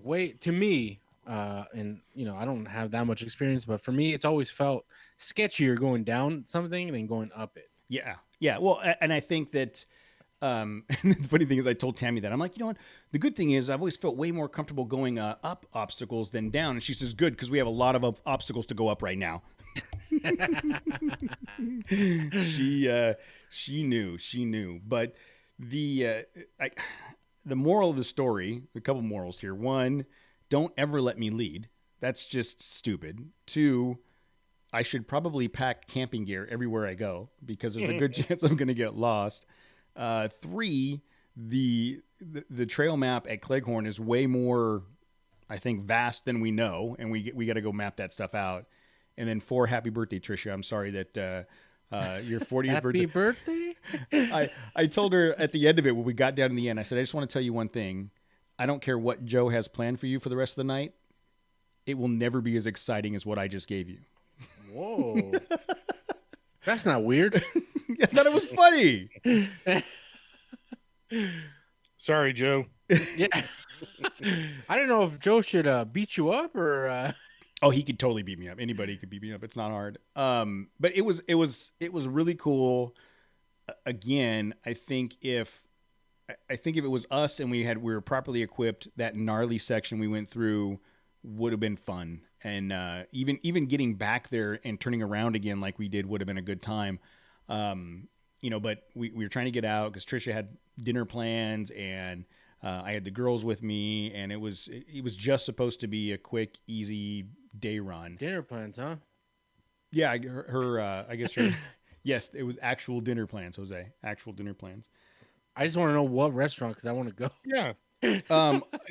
way, to me, and I don't have that much experience, but for me, it's always felt sketchier going down something than going up it. Yeah. Well, and I think that And the funny thing is, I told Tammy that I'm like, you know what? The good thing is, I've always felt way more comfortable going up obstacles than down. And she says, good, because we have a lot of obstacles to go up right now. She knew. But the the moral of the story, a couple morals here. One, don't ever let me lead. That's just stupid. Two, I should probably pack camping gear everywhere I go because there's a good chance I'm going to get lost. Three, the trail map at Cleghorn is way more, I think, vast than we know, and we got to go map that stuff out. And then four, happy birthday, Tricia. I'm sorry that your 40th birthday. Happy birthday. I told her at the end of it, when we got down to the end, I said, I just want to tell you one thing. I don't care what Joe has planned for you for the rest of the night. It will never be as exciting as what I just gave you. Whoa. That's not weird. I thought it was funny. Sorry, Joe. Yeah. I don't know if Joe should beat you up or. Oh, he could totally beat me up. Anybody could beat me up. It's not hard. But it was really cool. Again, I think if it was us and we were properly equipped, that gnarly section we went through would have been fun. And even getting back there and turning around again like we did would have been a good time. But we were trying to get out because Tricia had dinner plans and I had the girls with me, and it was just supposed to be a quick, easy day run. Dinner plans, huh? Yeah, I guess her. Yes, it was actual dinner plans, Jose. Actual dinner plans. I just want to know what restaurant because I want to go. Yeah.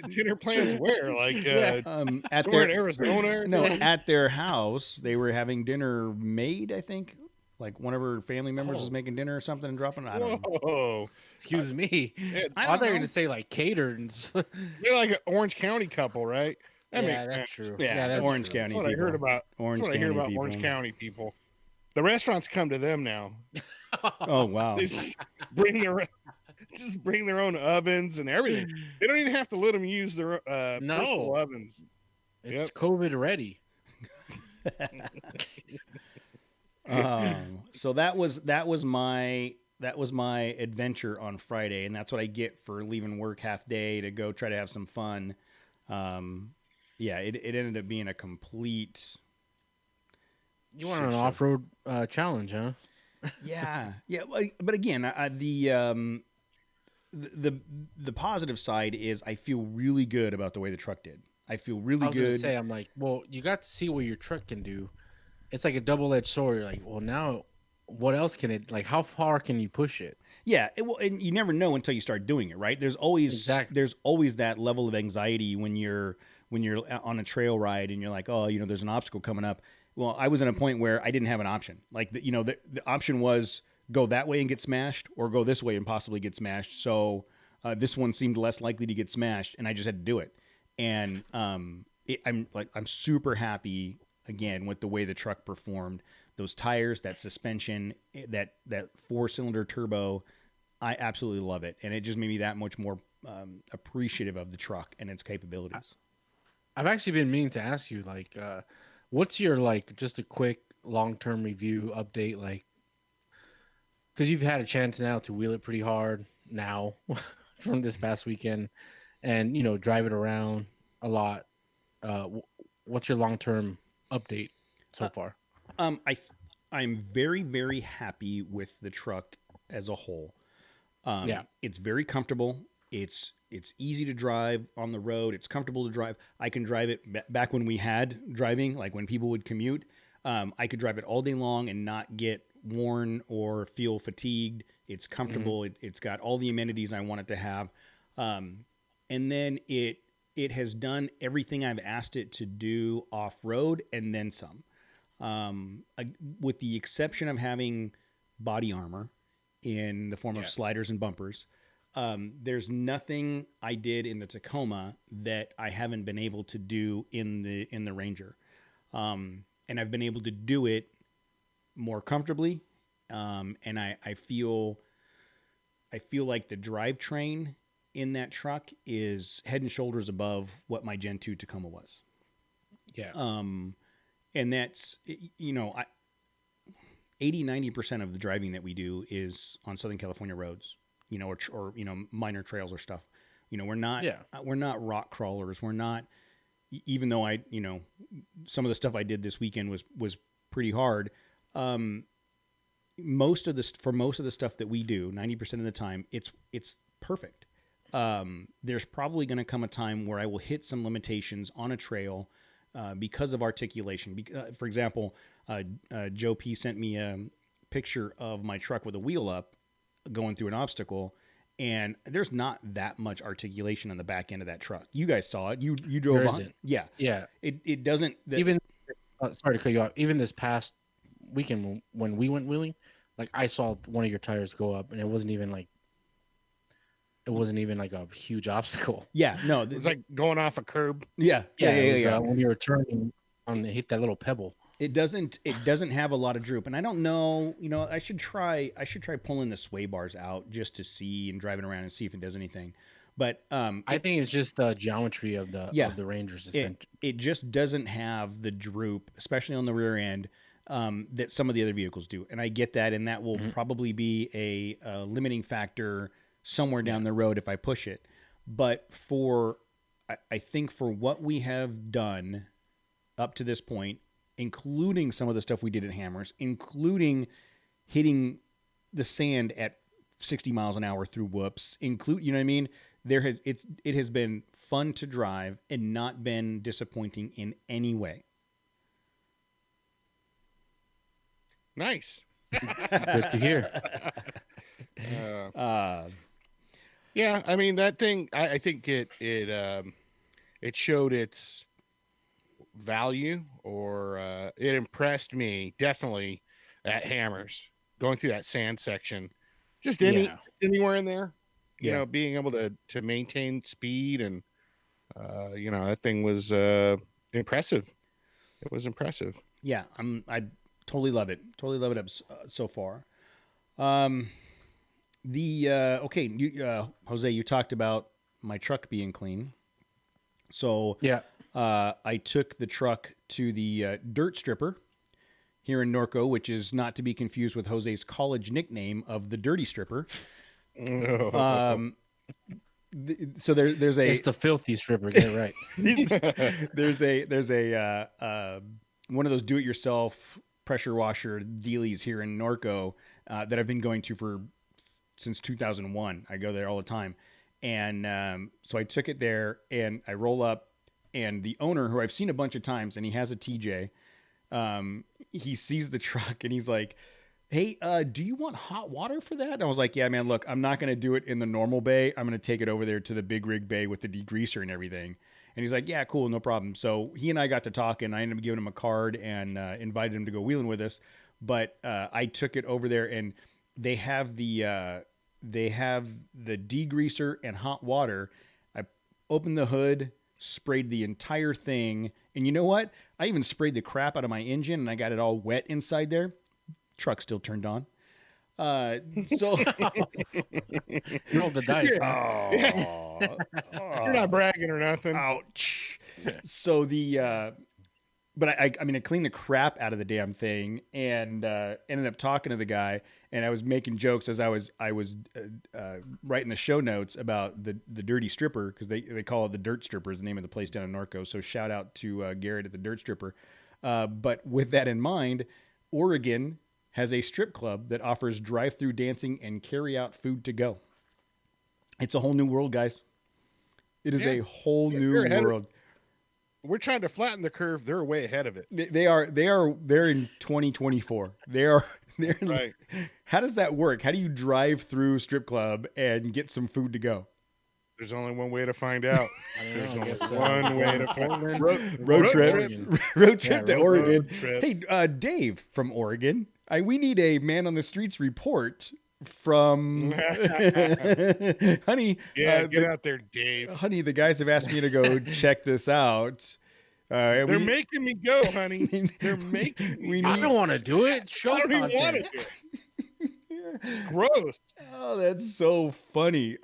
Dinner plans where? Like at somewhere in their Arizona? Or no, something? at their house they were having dinner made. I think like one of her family members was making dinner or something and dropping it. I don't know. Whoa. Excuse me. Yeah, I thought you were going to say like catered. And they're like an Orange County couple, right? That yeah, makes that's sense. true. Yeah, that's Orange true. County. That's what people. I heard about. Orange That's what I hear County about people. Orange County people. The restaurants come to them now. Oh wow. They just bring their own ovens and everything. They don't even have to let them use their personal ovens. It's COVID ready. So that was my adventure on Friday, and that's what I get for leaving work half day to go try to have some fun. It ended up being a complete. You want an off-road challenge, huh? Yeah. But again, the positive side is I feel really good about the way the truck did. I feel really good. Gonna say, I'm like, well, you got to see what your truck can do. It's like a double-edged sword. You're like, well, now what else can it? Like, how far can you push it? Yeah, and you never know until you start doing it, right? There's always that level of anxiety when you're on a trail ride and you're like, oh, there's an obstacle coming up. Well, I was at a point where I didn't have an option. Like, the option was go that way and get smashed, or go this way and possibly get smashed. So this one seemed less likely to get smashed, and I just had to do it. And I'm super happy again with the way the truck performed. Those tires, that suspension, that 4-cylinder turbo, I absolutely love it, and it just made me that much more appreciative of the truck and its capabilities. I've actually been meaning to ask you, like, what's your just a quick long-term review update, because you've had a chance now to wheel it pretty hard now from this past weekend, and drive it around a lot. What's your long-term update so far? I'm very, very happy with the truck as a whole. It's very comfortable. It's easy to drive on the road. It's comfortable to drive. I can drive it back when we had driving, like when people would commute. I could drive it all day long and not get worn or feel fatigued. It's comfortable. Mm-hmm. It's got all the amenities I want it to have. And then it has done everything I've asked it to do off-road and then some. With the exception of having body armor in the form of sliders and bumpers. There's nothing I did in the Tacoma that I haven't been able to do in the Ranger. And I've been able to do it more comfortably. And I feel like the drivetrain in that truck is head and shoulders above what my Gen 2 Tacoma was. Yeah. And that's, 80-90% of the driving that we do is on Southern California roads. or minor trails or stuff. We're not Yeah. we're not rock crawlers. We're not, even though some of the stuff I did this weekend was pretty hard. Most of the stuff that we do, 90% of the time, it's perfect. There's probably going to come a time where I will hit some limitations on a trail because of articulation. For example, Joe P sent me a picture of my truck with a wheel up going through an obstacle, and there's not that much articulation on the back end of that truck. You guys saw it. You drove There on. isn't. Yeah. Yeah. It doesn't Even sorry to cut you off. Even this past weekend when we went wheeling, like I saw one of your tires go up, and it wasn't even like a huge obstacle. Yeah. No. It's like going off a curb. Yeah. It was, when you were turning hit that little pebble. It doesn't have a lot of droop, and I don't know. I should try pulling the sway bars out just to see and driving around and see if it does anything. But I think it's just the geometry of the Ranger suspension. It just doesn't have the droop, especially on the rear end, that some of the other vehicles do. And I get that, and that will probably be a limiting factor somewhere down the road if I push it. But I think for what we have done up to this point, including some of the stuff we did at Hammers, including hitting the sand at 60 miles an hour through whoops, you know what I mean? It has been fun to drive and not been disappointing in any way. Nice. Good to hear. Yeah, I mean that thing. I think it showed its value, or it impressed me definitely at Hammers going through that sand section. Just anywhere in there, being able to maintain speed, and that thing was impressive. It was impressive. Yeah, I totally love it. Totally love it up so far. Jose, you talked about my truck being clean. So yeah, I took the truck to the dirt stripper here in Norco, which is not to be confused with Jose's college nickname of the Dirty Stripper. So there's it's the filthy stripper. Get it right. there's a one of those do-it-yourself pressure washer dealies here in Norco that I've been going to since 2001. I go there all the time, and so I took it there, and I roll up, and the owner, who I've seen a bunch of times, and he has a TJ, he sees the truck, and he's like, "Hey, do you want hot water for that?" And I was like, "Yeah, man, look, I'm not going to do it in the normal bay. I'm going to take it over there to the big rig bay with the degreaser and everything." And he's like, "Yeah, cool, no problem." So he and I got to talking. I ended up giving him a card and invited him to go wheeling with us. But I took it over there, and they have the degreaser and hot water. I opened the hood, sprayed the entire thing, and you know what? I even sprayed the crap out of my engine, and I got it all wet inside there. Truck still turned on. So roll the dice. You're not bragging or nothing. Ouch. So but I cleaned the crap out of the damn thing, and ended up talking to the guy, and I was making jokes as I was writing the show notes about the Dirty Stripper, because they call it the Dirt Stripper is the name of the place down in Norco. So shout out to Garrett at the Dirt Stripper. But with that in mind, Oregon has a strip club that offers drive-through dancing and carry-out food to go. It's a whole new world, guys. It is a whole new world. We're trying to flatten the curve. They're way ahead of it. They're in 2024. They're right. How does that work? How do you drive through strip club and get some food to go? There's only one way to find out. There's only one way to find out. Road trip to Oregon. Road trip. Hey, Dave from Oregon. We need a man on the streets report from honey. Yeah, get out there, Dave. Honey, the guys have asked me to go check this out. They're making me go, honey. They're making me. I don't want to do it. Show I don't even want to do it. Gross. Oh, that's so funny.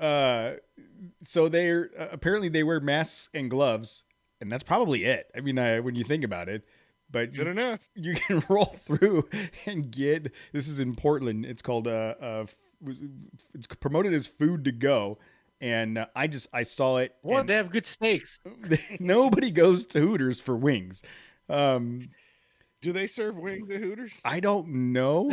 So apparently they wear masks and gloves, and that's probably it. I mean, when you think about it, but Good enough. you can roll through and get. This is in Portland. It's called it's promoted as food to go, and I saw it. What? They have good steaks. Nobody goes to Hooters for wings. Do they serve wings at Hooters? I don't know,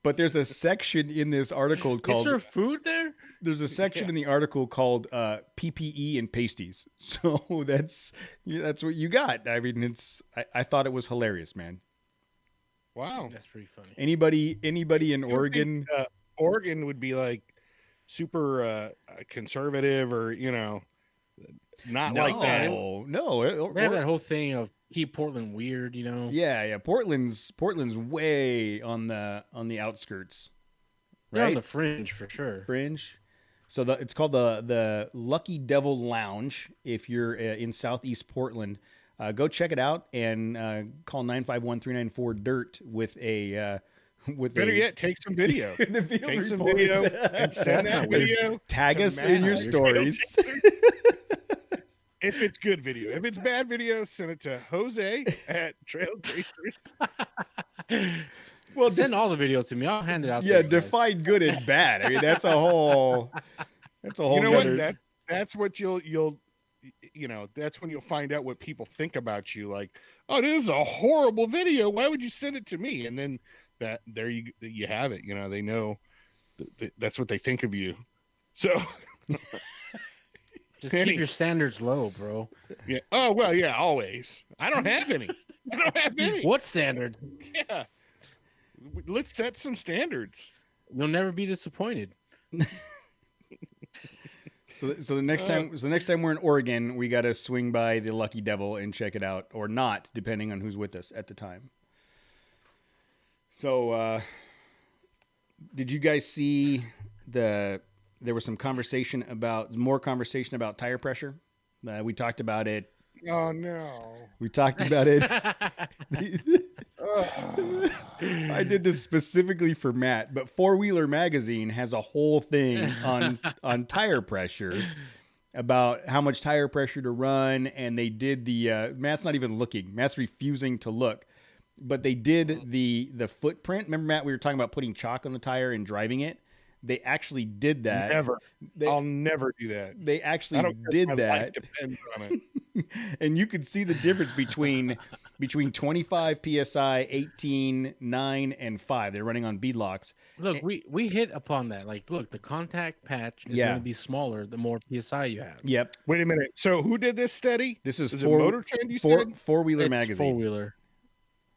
but there's a section in this article called. Is there food there? There's a section in the article called PPE and pasties. So that's what you got. I mean, I thought it was hilarious, man. Wow, that's pretty funny. Anybody in Oregon? Oregon would be like super conservative, or not like that. No, they have that whole thing of keep Portland weird, Yeah. Portland's way on the outskirts. They're right? on the fringe for sure. Fringe. So it's called the Lucky Devil Lounge. If you're in Southeast Portland, go check it out and call 951-394-DIRT with a better yet, take some video. Take some video and send that video. Tag us in your stories. If it's good video. If it's bad video, send it to Jose at Trailchasers. Well, send all the video to me. I'll hand it out. Yeah, define good and bad. I mean, that's a whole. What? That's what you'll that's when you'll find out what people think about you. Like, oh, this is a horrible video. Why would you send it to me? And then there you have it. They know that's what they think of you. So just keep your standards low, bro. Yeah. Oh well, yeah. Always. I don't have any. What standard? Yeah. Let's set some standards. You'll never be disappointed. So the next time we're in Oregon, we got to swing by the Lucky Devil and check it out, or not, depending on who's with us at the time. So, did you guys see there was more conversation about tire pressure? We talked about it. Oh no. We talked about it. I did this specifically for Matt, but Four Wheeler Magazine has a whole thing on tire pressure, about how much tire pressure to run, and they did Matt's not even looking. Matt's refusing to look, but they did the footprint. Remember, Matt, we were talking about putting chalk on the tire and driving it. They actually did that. Never. I'll never do that. They actually did that. Life depends on it. And you could see the difference between 25 psi, 18, 9, and 5. They're running on beadlocks. Look, we hit upon that. Like, look, the contact patch is going to be smaller the more psi you have. Yep. Wait a minute. So who did this study? This is Motor Trend, you said? Four Wheeler Magazine. Four Wheeler.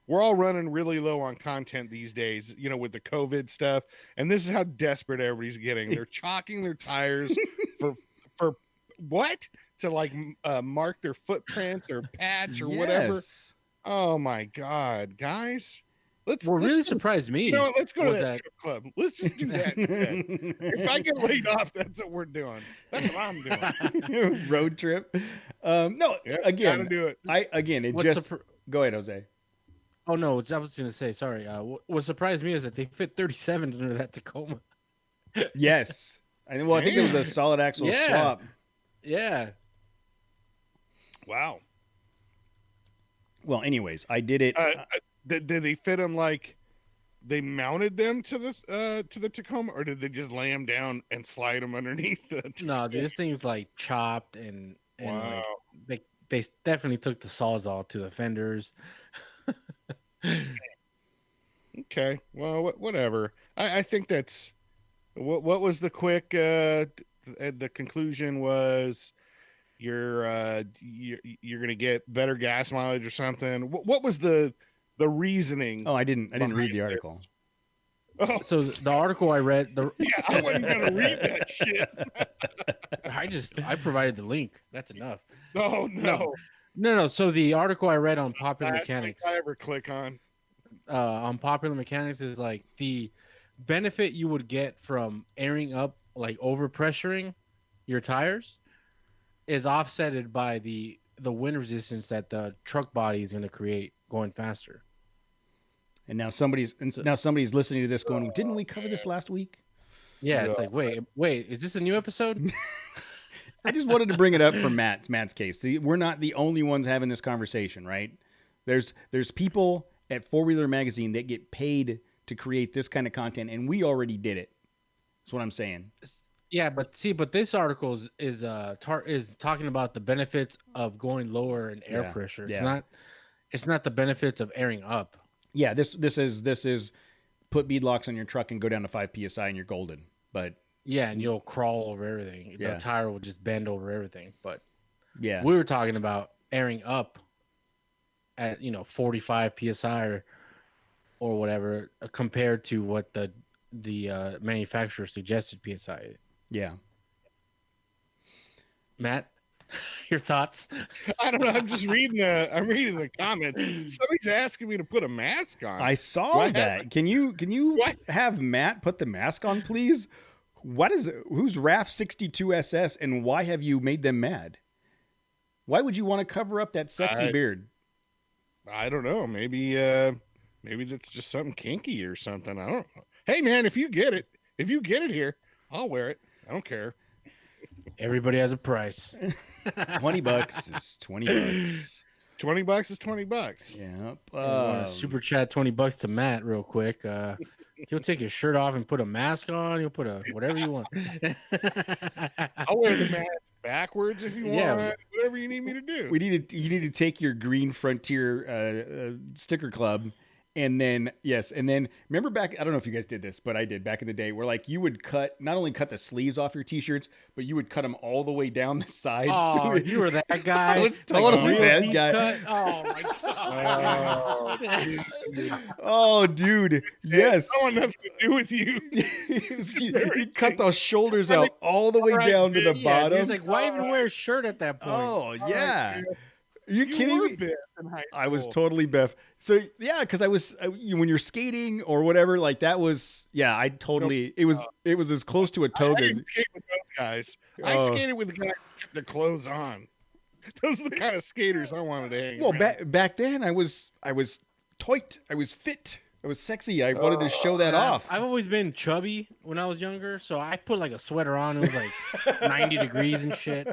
We're all running really low on content these days, with the COVID stuff. And this is how desperate everybody's getting. They're chalking their tires for what? To mark their footprint or patch or whatever. Oh my God, guys. Let's really surprised me. Let's go to that strip club. Let's just do that instead. If I get laid off, that's what we're doing. That's what I'm doing. Road trip. No, again, gotta do it. Go ahead, Jose. Oh no, I was going to say, sorry. What surprised me is that they fit 37s under that Tacoma. Yes. I think there was a solid axle swap. Yeah. Wow. Well, anyways, I did it. Did they fit them like they mounted them to the Tacoma, or did they just lay them down and slide them underneath the Tacoma? No, this thing's like chopped and wow. They definitely took the Sawzall to the fenders. Okay, well, whatever. I think that's what was the quick. The conclusion was you're gonna get better gas mileage or something. What was the reasoning? Oh, I didn't read the article. Oh. So the article I read, I wasn't gonna read that shit. I provided the link. That's enough. Oh no. No. So the article I read on Popular Mechanics, I ever click on Popular Mechanics, is like the benefit you would get from airing up, like over pressuring your tires, is offsetted by the wind resistance that the truck body is going to create going faster. And now somebody's listening to this going, didn't we cover this last week? Yeah, it's like, wait, is this a new episode? I just wanted to bring it up for Matt's case. See, we're not the only ones having this conversation, right? There's people at Four Wheeler Magazine that get paid to create this kind of content, and we already did it. That's what I'm saying. Yeah, but this article is talking about the benefits of going lower in air pressure. It's not the benefits of airing up. Yeah, this is put beadlocks on your truck and go down to 5 psi and you're golden. But yeah, and you'll crawl over everything. Yeah. The tire will just bend over everything. But yeah, we were talking about airing up at 45 psi or whatever compared to what the manufacturer suggested psi. Yeah. Matt, your thoughts? I don't know. I'm just reading the comments. Somebody's asking me to put a mask on. I saw that. Can you have Matt put the mask on, please? Who's RAF 62SS and why have you made them mad? Why would you want to cover up that sexy beard? I don't know. Maybe that's just something kinky or something. I don't know. Hey man, if you get it here, I'll wear it. I don't care. Everybody has a price. $20 is $20. $20 is $20. Yep. Super chat $20 to Matt real quick. He'll take his shirt off and put a mask on. He'll put whatever you want. I'll wear the mask backwards if you want. Whatever you need me to do. You need to take your Green Frontier sticker club. And then remember back, I don't know if you guys did this, but I did back in the day where like you would not only cut the sleeves off your t-shirts, but you would cut them all the way down the sides. Oh, you were that guy. I was totally that guy. Oh my God. Oh, dude. Yes. I want nothing to do with you. You cut those shoulders out all the way down to the bottom. He's like, why even wear a shirt at that point? Oh, yeah. Are you kidding me? I was totally Biff. So yeah, because when you're skating or whatever, like that was I totally it was as close to a toga. I didn't skate with those guys. I skated with the guys who kept their clothes on. Those are the kind of skaters I wanted to hang. Well, back then I was toit. I was fit. I was sexy. I wanted to show that off. I've always been chubby when I was younger, so I put like a sweater on. It was like 90 degrees and shit.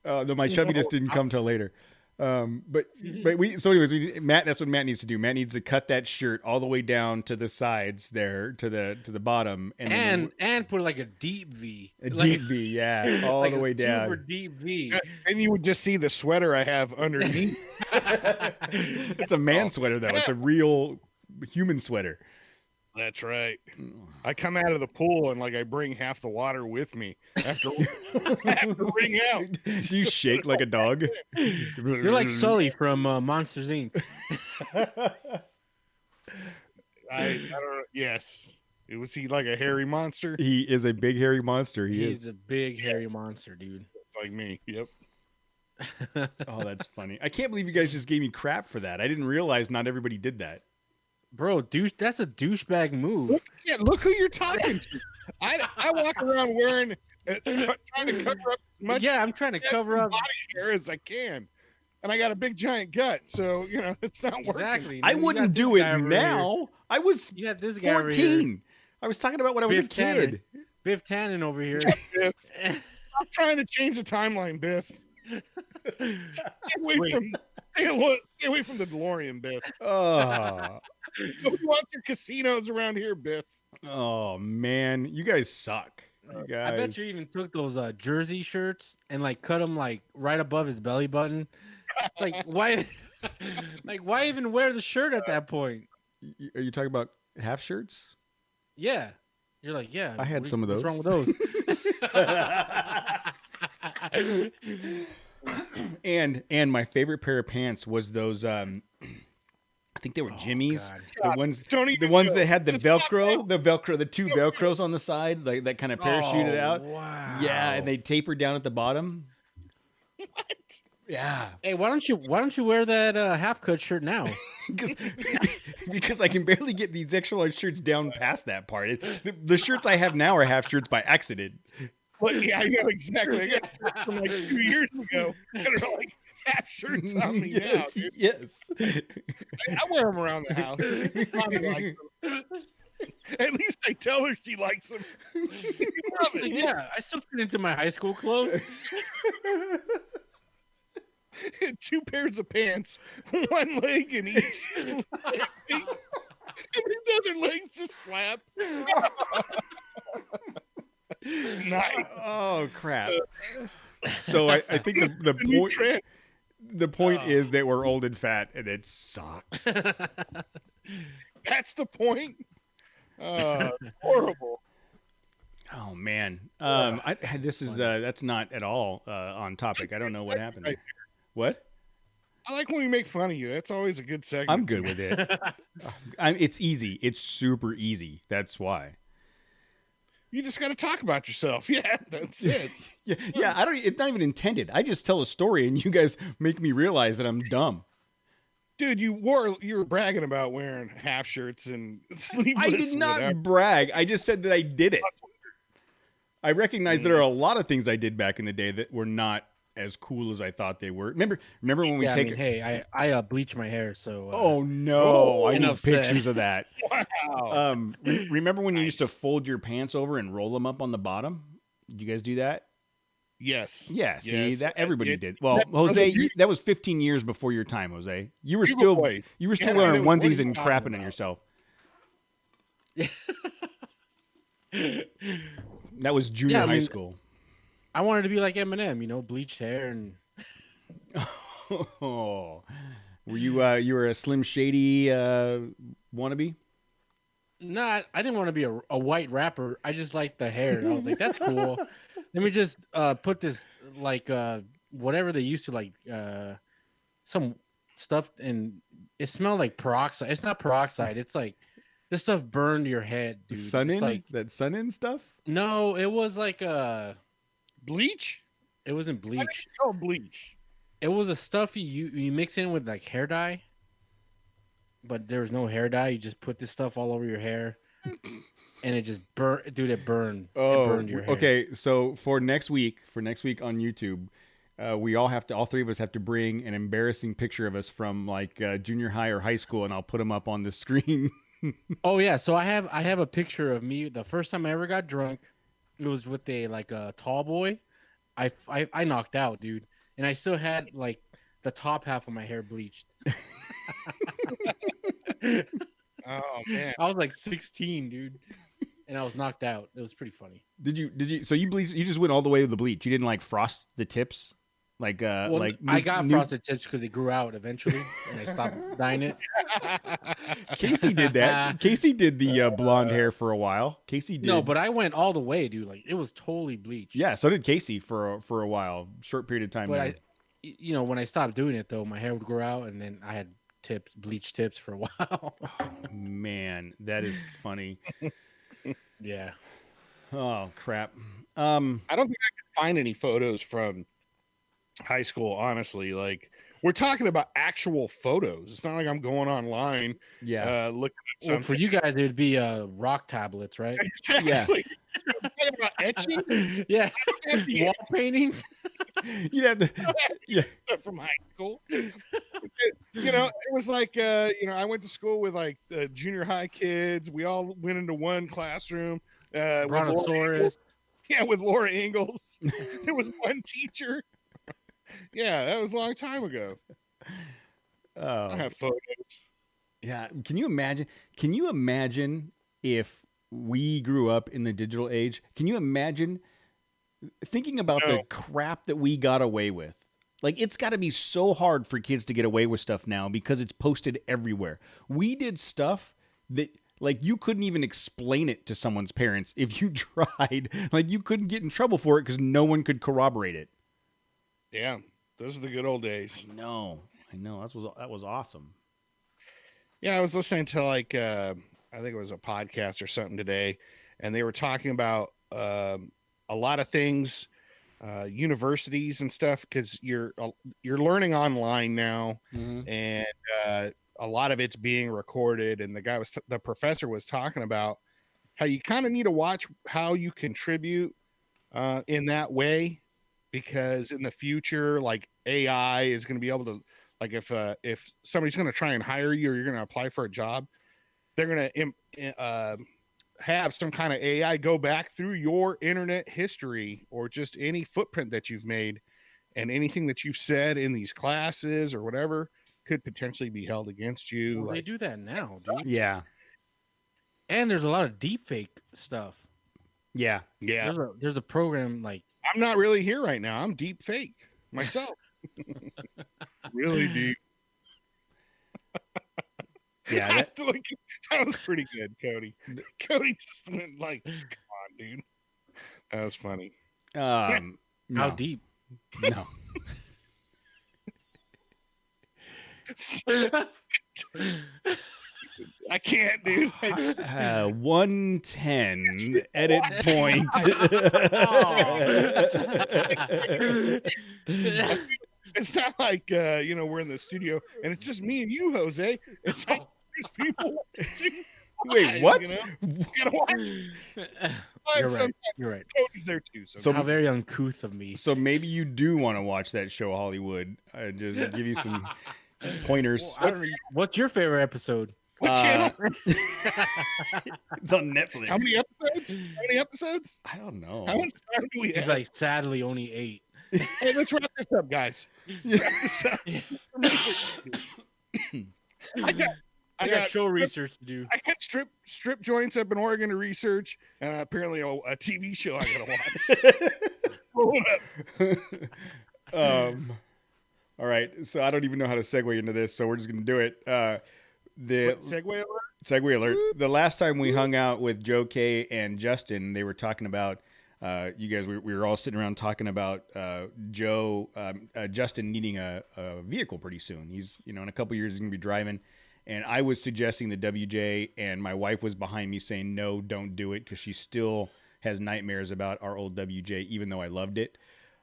No, my chubby just didn't come till later. But Matt, that's what Matt needs to do. Matt needs to cut that shirt all the way down to the sides there, to the bottom, and put like a deep V. Deep V, yeah, all like the way down. Super deep V. And you would just see the sweater I have underneath. It's a man sweater though. It's a real human sweater. That's right. I come out of the pool and like I bring half the water with me after ring out. Do you shake like a dog? You're like Sully from Monsters Inc. I don't know. Yes. Was he like a hairy monster? He is a big hairy monster. He's a big hairy monster, dude. It's like me. Yep. Oh, that's funny. I can't believe you guys just gave me crap for that. I didn't realize not everybody did that. Bro, that's a douchebag move. Look who you're talking to. I walk around wearing, trying to cover up as much. Yeah, I'm trying to cover up body hair as I can, and I got a big giant gut, so it's not working. Exactly. I wouldn't do it now. I was this guy 14. I was talking about when I was a kid. Biff Tannen over here. Stop trying to change the timeline, Biff. Stay away from the DeLorean, Biff. Oh. Nobody wants your casinos around here, Biff. Oh man, you guys suck. You guys. I bet you even took those jersey shirts and like cut them like right above his belly button. It's like why, why even wear the shirt at that point? Are you talking about half shirts? Yeah, you're like I had some of those. What's wrong with those? And my favorite pair of pants was those. I think they were Jimmy's. The ones that had the Velcro, the two Velcros on the side, like that kind of parachuted out. Wow. Yeah, and they tapered down at the bottom. What? Yeah. Hey, why don't you wear that half cut shirt now? because I can barely get these extra large shirts down past that part. The shirts I have now are half shirts by accident. Well, yeah, I know exactly. I got shirts from like 2 years ago that are like half shirts on me now, dude. Yes. I wear them around the house. Mommy likes them. At least I tell her she likes them. Yeah, I still fit into my high school clothes. 2 pairs of pants, one leg in each, and his other legs just flap. Nice. Oh crap! So I think the A new point trend. the point is that we're old and fat, and it sucks. That's the point. Horrible. Oh man, this is that's not at all on topic. I don't know what happened. Right. What? I like when we make fun of you. That's always a good segment. I'm good with it. It's easy. It's super easy. That's why. You just got to talk about yourself. Yeah, that's it. Yeah. I don't. It's not even intended. I just tell a story, and you guys make me realize that I'm dumb. Dude, you were bragging about wearing half shirts and sleeveless. I did not brag. I just said that I did it. I recognize there are a lot of things I did back in the day that were not as cool as I thought they were. Remember when we take? Hey, I bleach my hair, so. Oh no! I need pictures of that. Wow. Remember when you used to fold your pants over and roll them up on the bottom? Did you guys do that? Yes. Yeah. See Yes. that everybody did. Well, Jose, that was 15 years before your time, Jose. You were still wearing onesies and crapping on yourself. That was junior high school. I wanted to be like Eminem, bleached hair and. Oh, were you were a Slim Shady wannabe? No, I didn't want to be a white rapper. I just liked the hair. I was like, that's cool. Let me just put this whatever they used to some stuff, and it smelled like peroxide. It's not peroxide. It's like this stuff burned your head, dude. That sun-in stuff? No, it was like bleach. It wasn't bleach. It's called bleach. It was a stuff you mix in with like hair dye, but there was no hair dye. You just put this stuff all over your hair, and it just burned. Dude, it burned. Oh, it burned your hair. Okay. So for next week on YouTube, all three of us have to bring an embarrassing picture of us from like junior high or high school, and I'll put them up on the screen. Oh yeah, so I have a picture of me the first time I ever got drunk. It was with a tall boy. I knocked out, dude, and I still had like the top half of my hair bleached. Oh man, I was like 16, dude, and I was knocked out. It was pretty funny. Did you? So you bleached? You just went all the way with the bleach. You didn't like frost the tips? I got frosted tips because it grew out eventually, and I stopped dyeing it. Casey did that. Casey did the blonde hair for a while. Casey did. No, but I went all the way, dude. Like it was totally bleached. Yeah, so did Casey for a while, short period of time. But when I stopped doing it though, my hair would grow out, and then I had bleach tips for a while. Oh, man, that is funny. Yeah. Oh crap. I don't think I could find any photos from high school, honestly. Like we're talking about actual photos. It's not like I'm going online looking at something. Well, for you guys it would be rock tablets, right? Exactly. Yeah. Talking about etching. Yeah. Wall paintings. You'd have to from high school. It was like I went to school with like junior high kids. We all went into one classroom. Brontosaurus. With Laura Ingalls. There was one teacher. Yeah, that was a long time ago. Oh. I have photos. Yeah. Can you imagine if we grew up in the digital age? Can you imagine thinking about the crap that we got away with? Like, it's got to be so hard for kids to get away with stuff now because it's posted everywhere. We did stuff that, like, you couldn't even explain it to someone's parents if you tried. Like, you couldn't get in trouble for it because no one could corroborate it. Yeah, those are the good old days. I know. That was awesome. Yeah, I was listening to like I think it was a podcast or something today, and they were talking about a lot of things, universities and stuff, because you're learning online now, and a lot of it's being recorded. And the professor was talking about how you kind of need to watch how you contribute in that way. Because in the future, like AI is going to be able to, like if somebody's going to try and hire you or you're going to apply for a job, they're going to have some kind of AI go back through your internet history or just any footprint that you've made and anything that you've said in these classes or whatever could potentially be held against you. Well, they do that now, dude. Yeah. And there's a lot of deep fake stuff. Yeah. Yeah, There's a program like I'm not really here right now. I'm deep fake myself. Really deep. Yeah. That was pretty good, Cody. Cody just went like, "Come on, dude." That was funny. how No. deep. No. I can't, dude. 110 edit point. It's not like we're in the studio and it's just me and you, Jose. It's like there's people watching. Wait, what? You gotta watch. You're right. Cody's there too. So How very uncouth of me. So maybe you do want to watch that show, Hollywood. Just give you some pointers. Well, I don't know. What's your favorite episode? What channel? It's on Netflix. How many episodes? I don't know. How much time do we He's have? like, sadly, only 8. Hey, let's wrap this up, guys. Wrap this up. I got show research to do. I got strip joints up in Oregon to research, and apparently a TV show I gotta watch. All right. So I don't even know how to segue into this, so we're just gonna do it. Segue alert. Segue alert. The last time we hung out with Joe K and Justin, they were talking about you guys. We were all sitting around talking about Justin needing a vehicle pretty soon. He's in a couple years he's gonna be driving. And I was suggesting the WJ, and my wife was behind me saying, no, don't do it, because she still has nightmares about our old WJ, even though I loved it.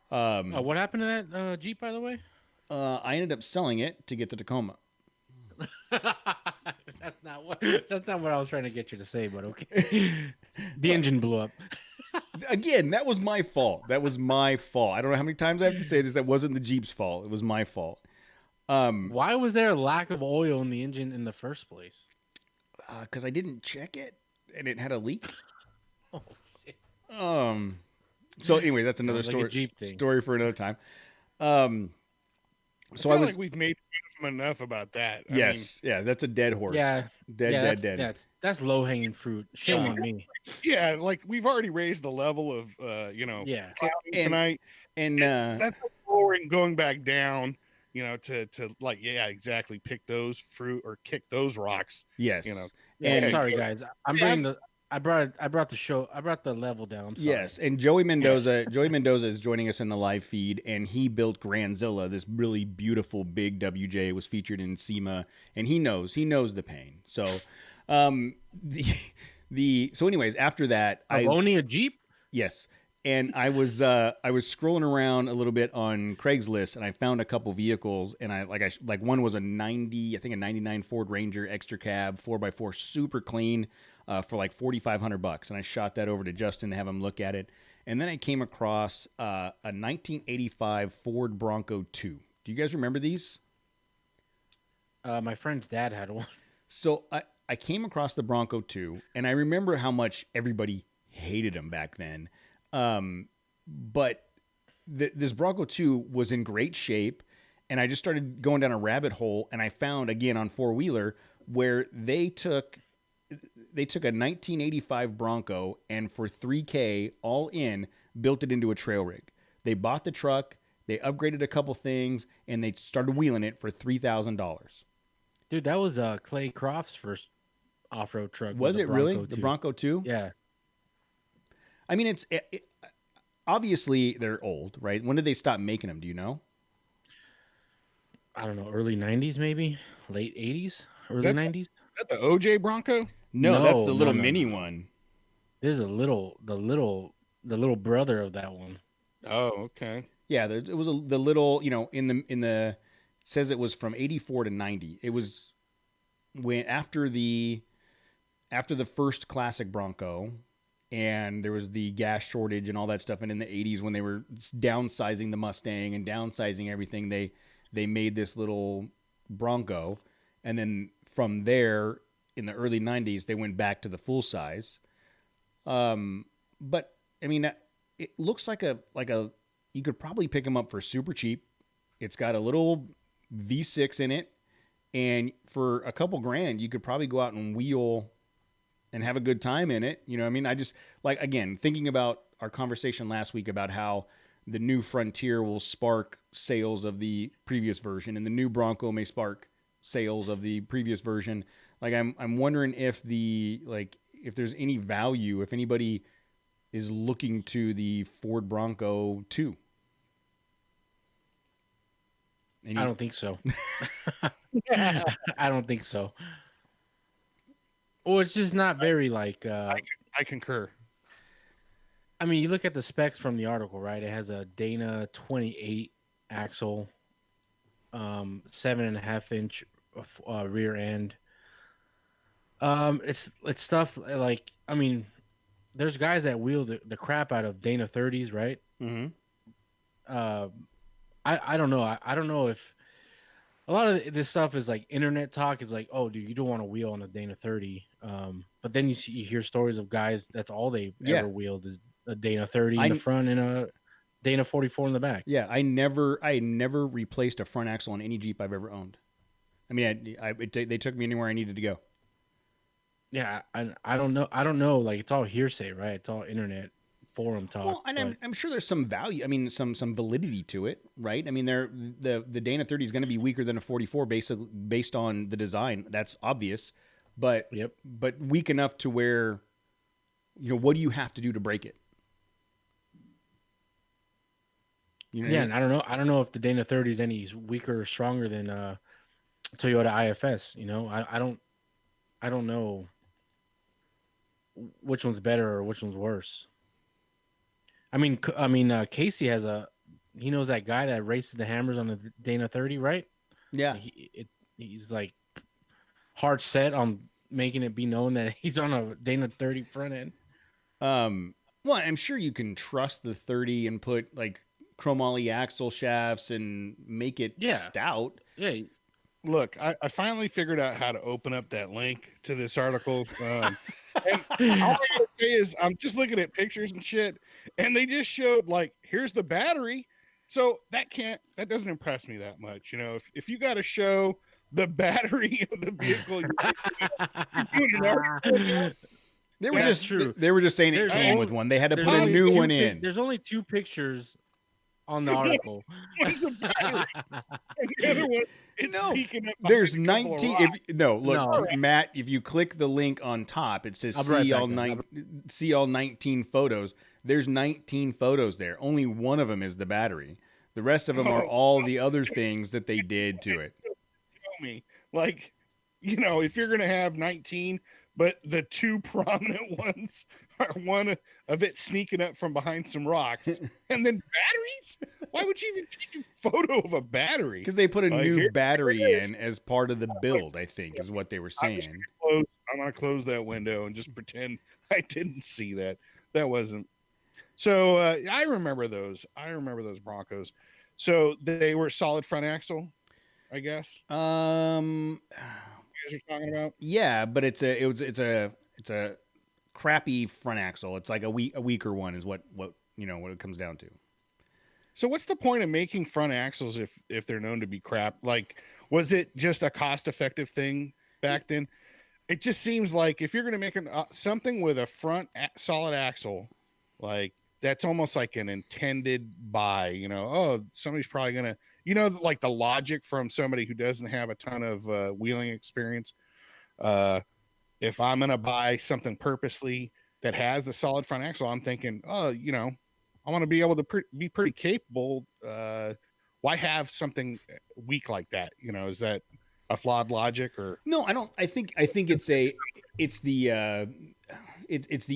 What happened to that Jeep, by the way? I ended up selling it to get the Tacoma. That's not what I was trying to get you to say, but okay. The engine blew up. Again, that was my fault. I don't know how many times I have to say this. That wasn't the Jeep's fault. It was my fault. Why was there a lack of oil in the engine in the first place? Because I didn't check it, and it had a leak. Oh, shit. So anyway, that's another Sounds like a Jeep thing. story for another time. So I feel like we've made fun of him enough about that. Yeah, that's a dead horse. Yeah, dead. That's low hanging fruit. Shame on me. Yeah, like we've already raised the level of Yeah. tonight, and that's lowering, going back down. To exactly pick those fruit or kick those rocks. Yes. And sorry guys, I brought the level down. I'm sorry. Yes, and Joey Mendoza is joining us in the live feed, and he built Grandzilla, this really beautiful big WJ. It was featured in SEMA, and he knows the pain. So, so anyways, after that, owning a Jeep. Yes. And I was scrolling around a little bit on Craigslist, and I found a couple vehicles, and one was a 99 Ford Ranger extra cab 4x4, super clean, for like $4,500, and I shot that over to Justin to have him look at it. And then I came across a 1985 Ford Bronco 2. Do you guys remember these? My friend's dad had one. So I came across the Bronco 2, and I remember how much everybody hated them back then. But this Bronco 2 was in great shape, and I just started going down a rabbit hole, and I found again on 4-wheeler where they took a 1985 Bronco and for $3,000 all in built it into a trail rig. They bought the truck, they upgraded a couple things, and they started wheeling it for $3,000. Dude, that was Clay Croft's first off-road truck. Was it really the Bronco 2? Yeah. I mean, it's obviously they're old, right? When did they stop making them? Do you know? I don't know. Early 90s, maybe late 80s, early 90s. Is that the OJ Bronco? No, that's the little mini one. This is the little brother of that one. Oh, okay. Yeah, it was the little, in the says it was from 84 to 90. It was when after the first classic Bronco. And there was the gas shortage and all that stuff. And in the 80s, when they were downsizing the Mustang and downsizing everything, they made this little Bronco. And then from there, in the early 90s, they went back to the full size. But I mean, it looks like a you could probably pick them up for super cheap. It's got a little V6 in it, and for a couple grand, you could probably go out and wheel and have a good time in it. You know what I mean? I just, like, again, thinking about our conversation last week about how the new Frontier will spark sales of the previous version, and the new Bronco may spark sales of the previous version. Like, I'm wondering if if there's any value, if anybody is looking to the Ford Bronco 2. I don't think so. I don't think so. Well, it's just not very like. I concur. I mean, you look at the specs from the article, right? It has a Dana 28 axle, 7.5-inch rear end. It's stuff like, I mean, there's guys that wheel the crap out of Dana 30s, right? Mm-hmm. I don't know. I don't know if a lot of this stuff is like internet talk. Is like, oh, dude, you don't want to wheel on a Dana 30. But then you hear stories of guys that's all they've ever wheeled is a Dana 30 in the front and a Dana 44 in the back. Yeah, I never replaced a front axle on any Jeep I've ever owned. I mean, they took me anywhere I needed to go. Yeah, I don't know. I don't know. Like, it's all hearsay, right? It's all internet forum talk. Well, and I'm sure there's some value. I mean, some validity to it, right? I mean, the Dana 30 is going to be weaker than a 44 based on the design. That's obvious, but weak enough to where, what do you have to do to break it? And I don't know. I don't know if the Dana 30 is any weaker or stronger than Toyota IFS. I don't know which one's better or which one's worse. I mean, Casey he knows that guy that races the hammers on the Dana 30, right? Yeah. He's like hard set on making it be known that he's on a Dana 30 front end. Well, I'm sure you can trust the 30 and put like chromoly axle shafts and make it stout. Yeah. Look, I finally figured out how to open up that link to this article. And all I gotta say is I'm just looking at pictures and shit, and they just showed like, here's the battery. So that doesn't impress me that much. If you got to show the battery of the vehicle, they were just saying it came with one. They had to put a new one in. There's only 2 pictures on the article. The other one, peeking up. There's 19. Matt, if you click the link on top, it says see all 19 photos. There's 19 photos there. Only one of them is the battery. The rest of them are all the other things that they did to it. Show me, like, if you're gonna have 19, but the 2 prominent ones are one of it sneaking up from behind some rocks, and then batteries. Why would you even take a photo of a battery? Because they put a new battery in as part of the build, I think, is what they were saying. I'm going to close that window and just pretend I didn't see that. That wasn't. So I remember those. Broncos. So they were solid front axle, I guess. You guys are talking about? Yeah, but it's a crappy front axle. It's like a weaker one is what it comes down to. So what's the point of making front axles if they're known to be crap? Like, was it just a cost-effective thing back then? It just seems like if you're going to make something with a front solid axle, like that's almost like an intended buy. Somebody's probably going to, like the logic from somebody who doesn't have a ton of wheeling experience. If I'm going to buy something purposely that has the solid front axle, I'm thinking, I want to be able to be pretty capable. Why have something weak like that? Is that a flawed logic or no? I don't. I think it's the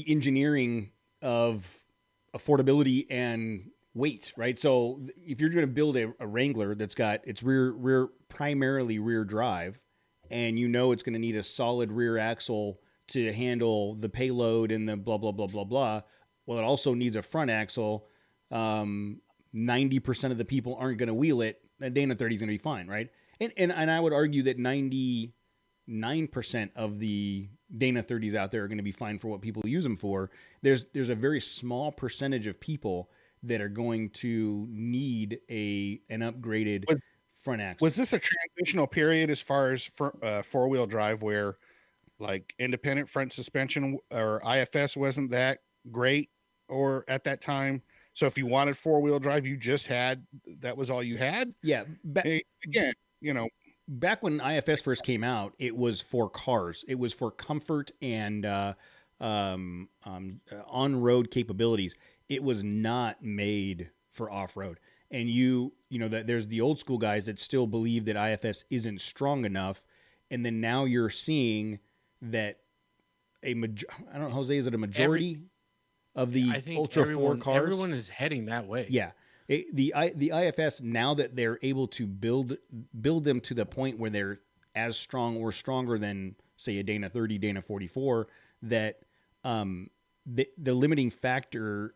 engineering of affordability and weight, right? So if you're going to build a Wrangler that's got its primarily rear drive, and it's going to need a solid rear axle to handle the payload and the blah blah blah blah blah. Well, it also needs a front axle. 90% of the people aren't going to wheel it. A Dana 30 is going to be fine, right? And I would argue that 99% of the Dana 30s out there are going to be fine for what people use them for. There's a very small percentage of people that are going to need an upgraded front axle. Was this a transitional period as far as four-wheel drive where like independent front suspension or IFS wasn't that great or at that time? So if you wanted four-wheel drive, you just had, that was all you had? Yeah. Again, back when IFS first came out, it was for cars. It was for comfort and on-road capabilities. It was not made for off-road. And you know that there's the old school guys that still believe that IFS isn't strong enough, and then now you're seeing that I don't know, Jose, is it a majority of the Ultra 4 cars? Everyone is heading that way. Yeah. The IFS, now that they're able to build them to the point where they're as strong or stronger than, say, a Dana 30, Dana 44, that the limiting factor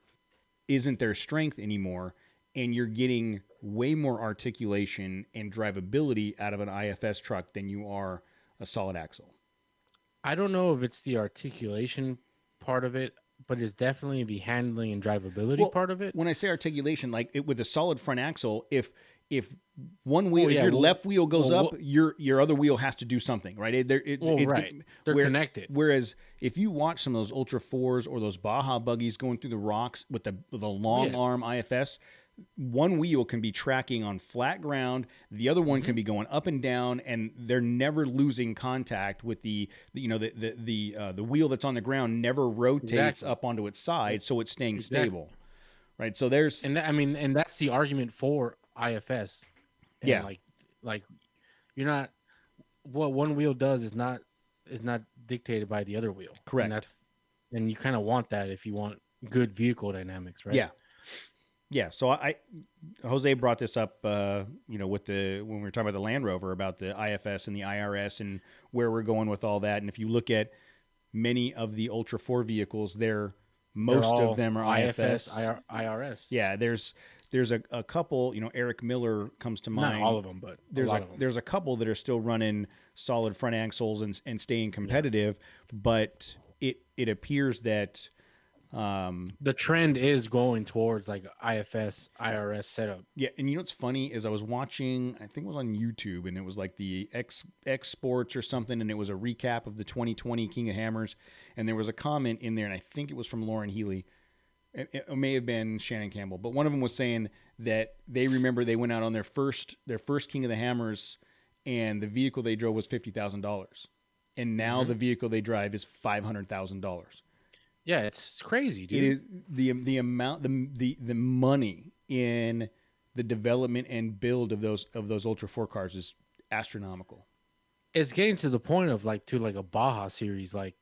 isn't their strength anymore, and you're getting way more articulation and drivability out of an IFS truck than you are a solid axle. I don't know if it's the articulation part of it, but it's definitely the handling and drivability part of it. When I say articulation, like with a solid front axle, if one wheel, if your left wheel goes up, your other wheel has to do something, right? They're connected. Whereas if you watch some of those Ultra 4s or those Baja buggies going through the rocks with the long arm IFS, one wheel can be tracking on flat ground, the other one can be going up and down, and they're never losing contact with the wheel that's on the ground never rotates up onto its side, so it's staying stable, right? So there's and that's the argument for IFS. And like you're not, what one wheel does is not dictated by the other wheel. Correct. And you kind of want that if you want good vehicle dynamics, right? Yeah, so Jose brought this up, when we were talking about the Land Rover, about the IFS and the IRS and where we're going with all that. And if you look at many of the Ultra 4 vehicles, most of them are IFS, IRS. Yeah, there's a couple. Eric Miller comes to mind. Not all of them, but there's a couple that are still running solid front axles and staying competitive. But it appears that. The trend is going towards like IFS, IRS setup. Yeah, and what's funny is I was watching, I think it was on YouTube, and it was like the X Sports or something, and it was a recap of the 2020 King of Hammers, and there was a comment in there, and I think it was from Lauren Healy. It may have been Shannon Campbell, but one of them was saying that they remember they went out on their first King of the Hammers, and the vehicle they drove was $50,000, and now the vehicle they drive is $500,000. Yeah, it's crazy, dude. It is the amount, the money in the development and build of those Ultra 4 cars is astronomical. It's getting to the point of like a Baja series, like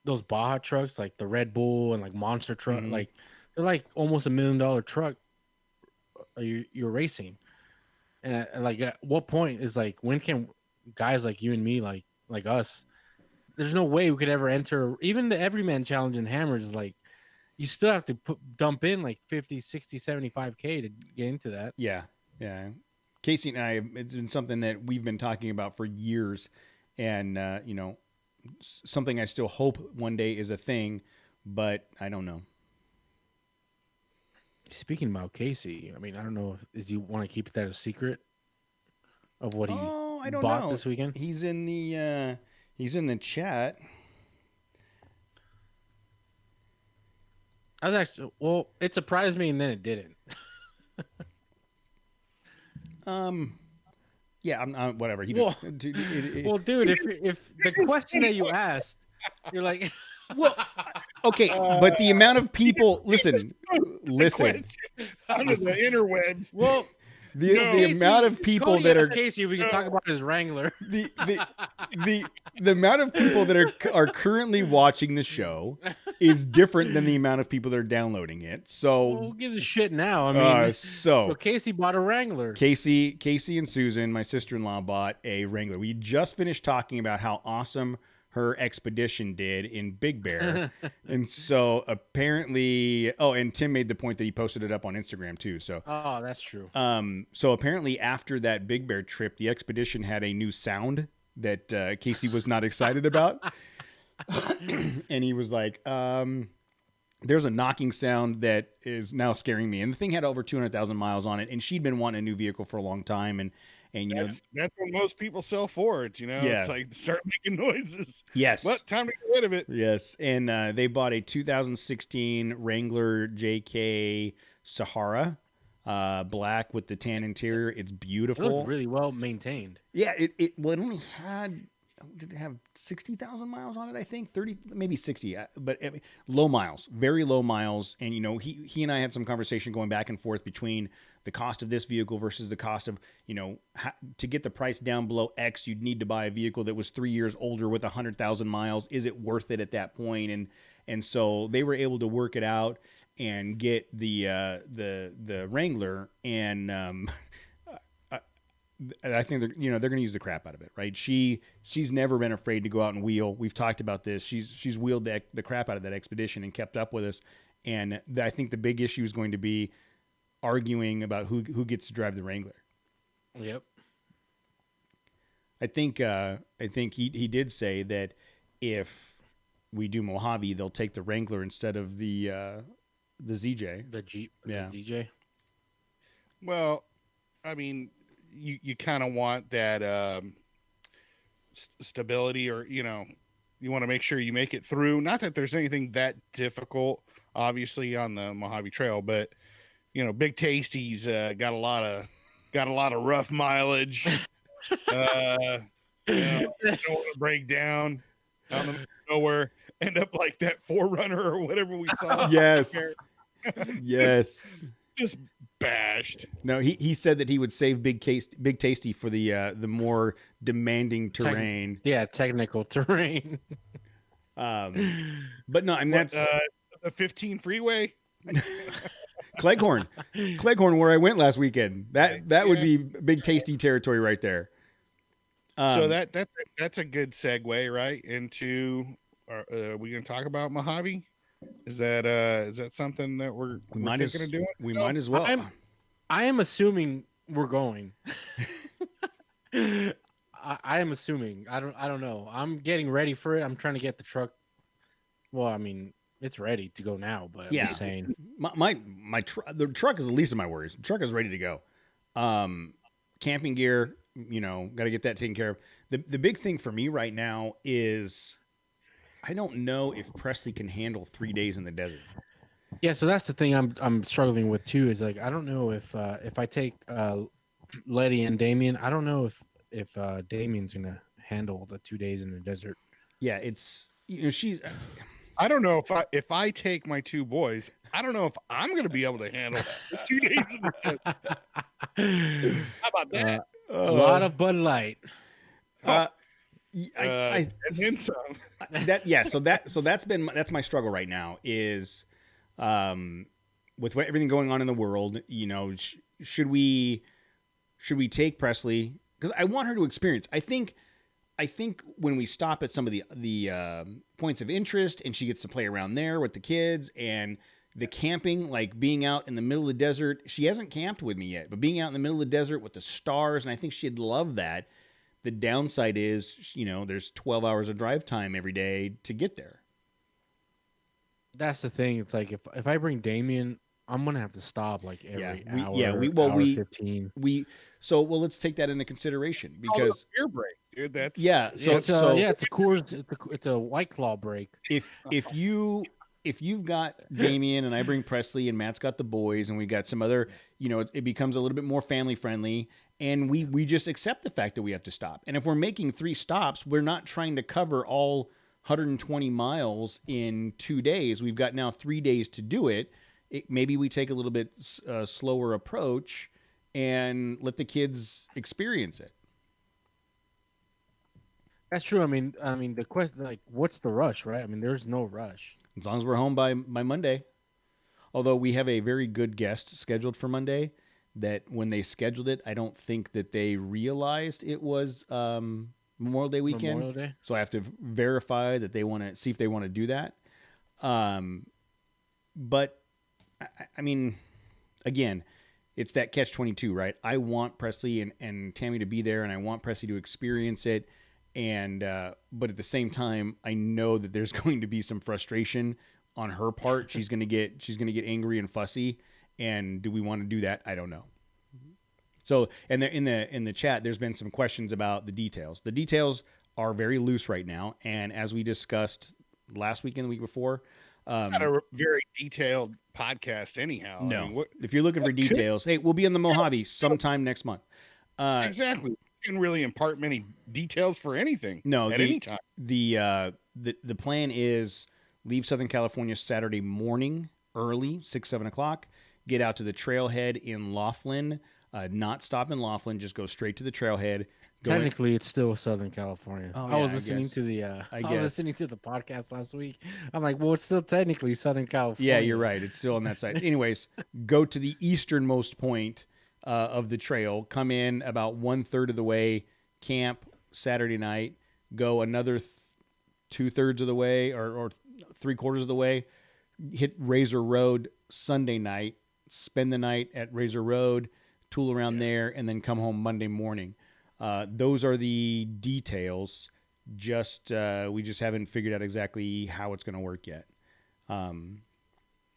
those Baja trucks, like the Red Bull and like monster truck, like they're like almost $1 million truck. You're racing, and like at what point is like, when can guys like you and me, like us? There's no way we could ever enter even the Everyman Challenge in Hammers. Is like, you still have to dump in like 50, 60, 75K to get into that. Yeah. Casey and I, it's been something that we've been talking about for years, and something I still hope one day is a thing, but I don't know. Speaking about Casey, I mean, I don't know, does he want to keep that a secret of what he bought this weekend? He's in the chat. I was actually, it surprised me and then it didn't. Yeah, I'm whatever. Dude, if the question that you asked, you're like, okay, but the amount of people listen. Under the interwebs. The amount of people Cody that are Casey, we can talk about his Wrangler. The amount of people that are currently watching the show is different than the amount of people that are downloading it. So who gives a shit now? I mean, so Casey bought a Wrangler. Casey and Susan, my sister-in-law, bought a Wrangler. We just finished talking about how awesome her expedition did in Big Bear. And so apparently, and Tim made the point that he posted it up on Instagram too. So that's true. So apparently after that Big Bear trip, the expedition had a new sound that Casey was not excited about. And he was like, there's a knocking sound that is now scaring me. And the thing had over 200,000 miles on it, and she'd been wanting a new vehicle for a long time. And that's when most people sell Fords. It's like start making noises. Yes. What time to get rid of it? Yes, and they bought a 2016 Wrangler JK Sahara, black with the tan interior. It's beautiful. It looks really well maintained. Yeah, it only had, did it have 60,000 miles on it? I think 30, maybe 60, but low miles, very low miles. And he and I had some conversation going back and forth between the cost of this vehicle versus the cost of to get the price down below X, you'd need to buy a vehicle that was 3 years older with 100,000 miles. Is it worth it at that point? And so they were able to work it out and get the Wrangler, and I think they're going to use the crap out of it, right? She's never been afraid to go out and wheel. We've talked about this. She's wheeled the crap out of that Expedition and kept up with us. And I think the big issue is going to be arguing about who gets to drive the Wrangler. Yep. I think he did say that if we do Mojave, they'll take the Wrangler instead of the ZJ. The Jeep. Yeah. The ZJ. Well, I mean, you kind of want that stability, or you want to make sure you make it through. Not that there's anything that difficult, obviously, on the Mojave Trail, but Big Tasty's got a lot of rough mileage. Don't want to break down out in the middle of nowhere, end up like that 4Runner or whatever we saw. Yes. Yes. Just bashed. No, he said that he would save Big Tasty for the more demanding terrain. Technical terrain. But no, I mean that's the 15 freeway. Cleghorn, where I went last weekend. That would be Big Tasty territory right there. So that's a good segue right into. Are we going to talk about Mojave? Is that something that we're thinking of doing? We might as well. I am assuming we're going. I am assuming. I don't know. I'm getting ready for it. I'm trying to get the truck. Well, I mean, it's ready to go now, but I'm just saying. The truck is the least of my worries. The truck is ready to go. Camping gear, got to get that taken care of. The big thing for me right now is I don't know if Presley can handle 3 days in the desert. Yeah, so that's the thing I'm struggling with too. Is like I don't know if I take Letty and Damien, I don't know if Damien's gonna handle the 2 days in the desert. Yeah, it's she's. I don't know if I take my two boys, I don't know if I'm gonna be able to handle the 2 days in the desert. How about that? A lot of Bud Light. And then some. That's my struggle right now is with everything going on in the world. Should we take Presley, because I want her to experience. I think when we stop at some of the points of interest and she gets to play around there with the kids and the camping, like being out in the middle of the desert. She hasn't camped with me yet, but being out in the middle of the desert with the stars, and I think she'd love that. The downside is, there's 12 hours of drive time every day to get there. That's the thing. It's like if I bring Damien, I'm gonna have to stop like every hour. Hour 15. Let's take that into consideration because beer break, dude. That's it's a Coors. It's a White Claw break. If you've got Damien and I bring Presley and Matt's got the boys and we got some other, it becomes a little bit more family friendly. And we just accept the fact that we have to stop. And if we're making 3 stops, we're not trying to cover all 120 miles in 2 days. We've got now 3 days to do it. Maybe we take a little bit slower approach and let the kids experience it. That's true. I mean, the question, like, what's the rush, right? I mean, there's no rush. As long as we're home by Monday. Although we have a very good guest scheduled for Monday. That when they scheduled it, I don't think that they realized it was Memorial Day weekend. Memorial Day. So I have to verify that they want to see if they want to do that. But I mean, again, it's that catch-22, right? I want Presley and Tammy to be there, and I want Presley to experience it. And but at the same time, I know that there's going to be some frustration on her part. She's gonna get angry and fussy. And do we want to do that? I don't know. So, and in the chat, there's been some questions about the details. The details are very loose right now, and as we discussed last week and the week before, not a very detailed podcast anyhow. No, I mean, if you're looking for details, hey, we'll be in the Mojave sometime next month. Exactly. You didn't really impart many details for anything. No, at any time. The plan is leave Southern California Saturday morning early, 6-7 o'clock. Get out to the trailhead in Laughlin. Not stop in Laughlin, just go straight to the trailhead. Technically, it's still Southern California. Oh, I was yeah, listening to the I was listening to the podcast last week. I'm like, well, it's still technically Southern California. Yeah, you're right. It's still on that side. Anyways, go to the easternmost point of the trail. Come in about 1/3 of the way. Camp Saturday night. Go another 2/3 of the way or 3/4 of the way. Hit Razor Road Sunday night. Spend the night at Razor Road. Tool around there, and then come home Monday morning. Those are the details. We just haven't figured out exactly how it's going to work yet. And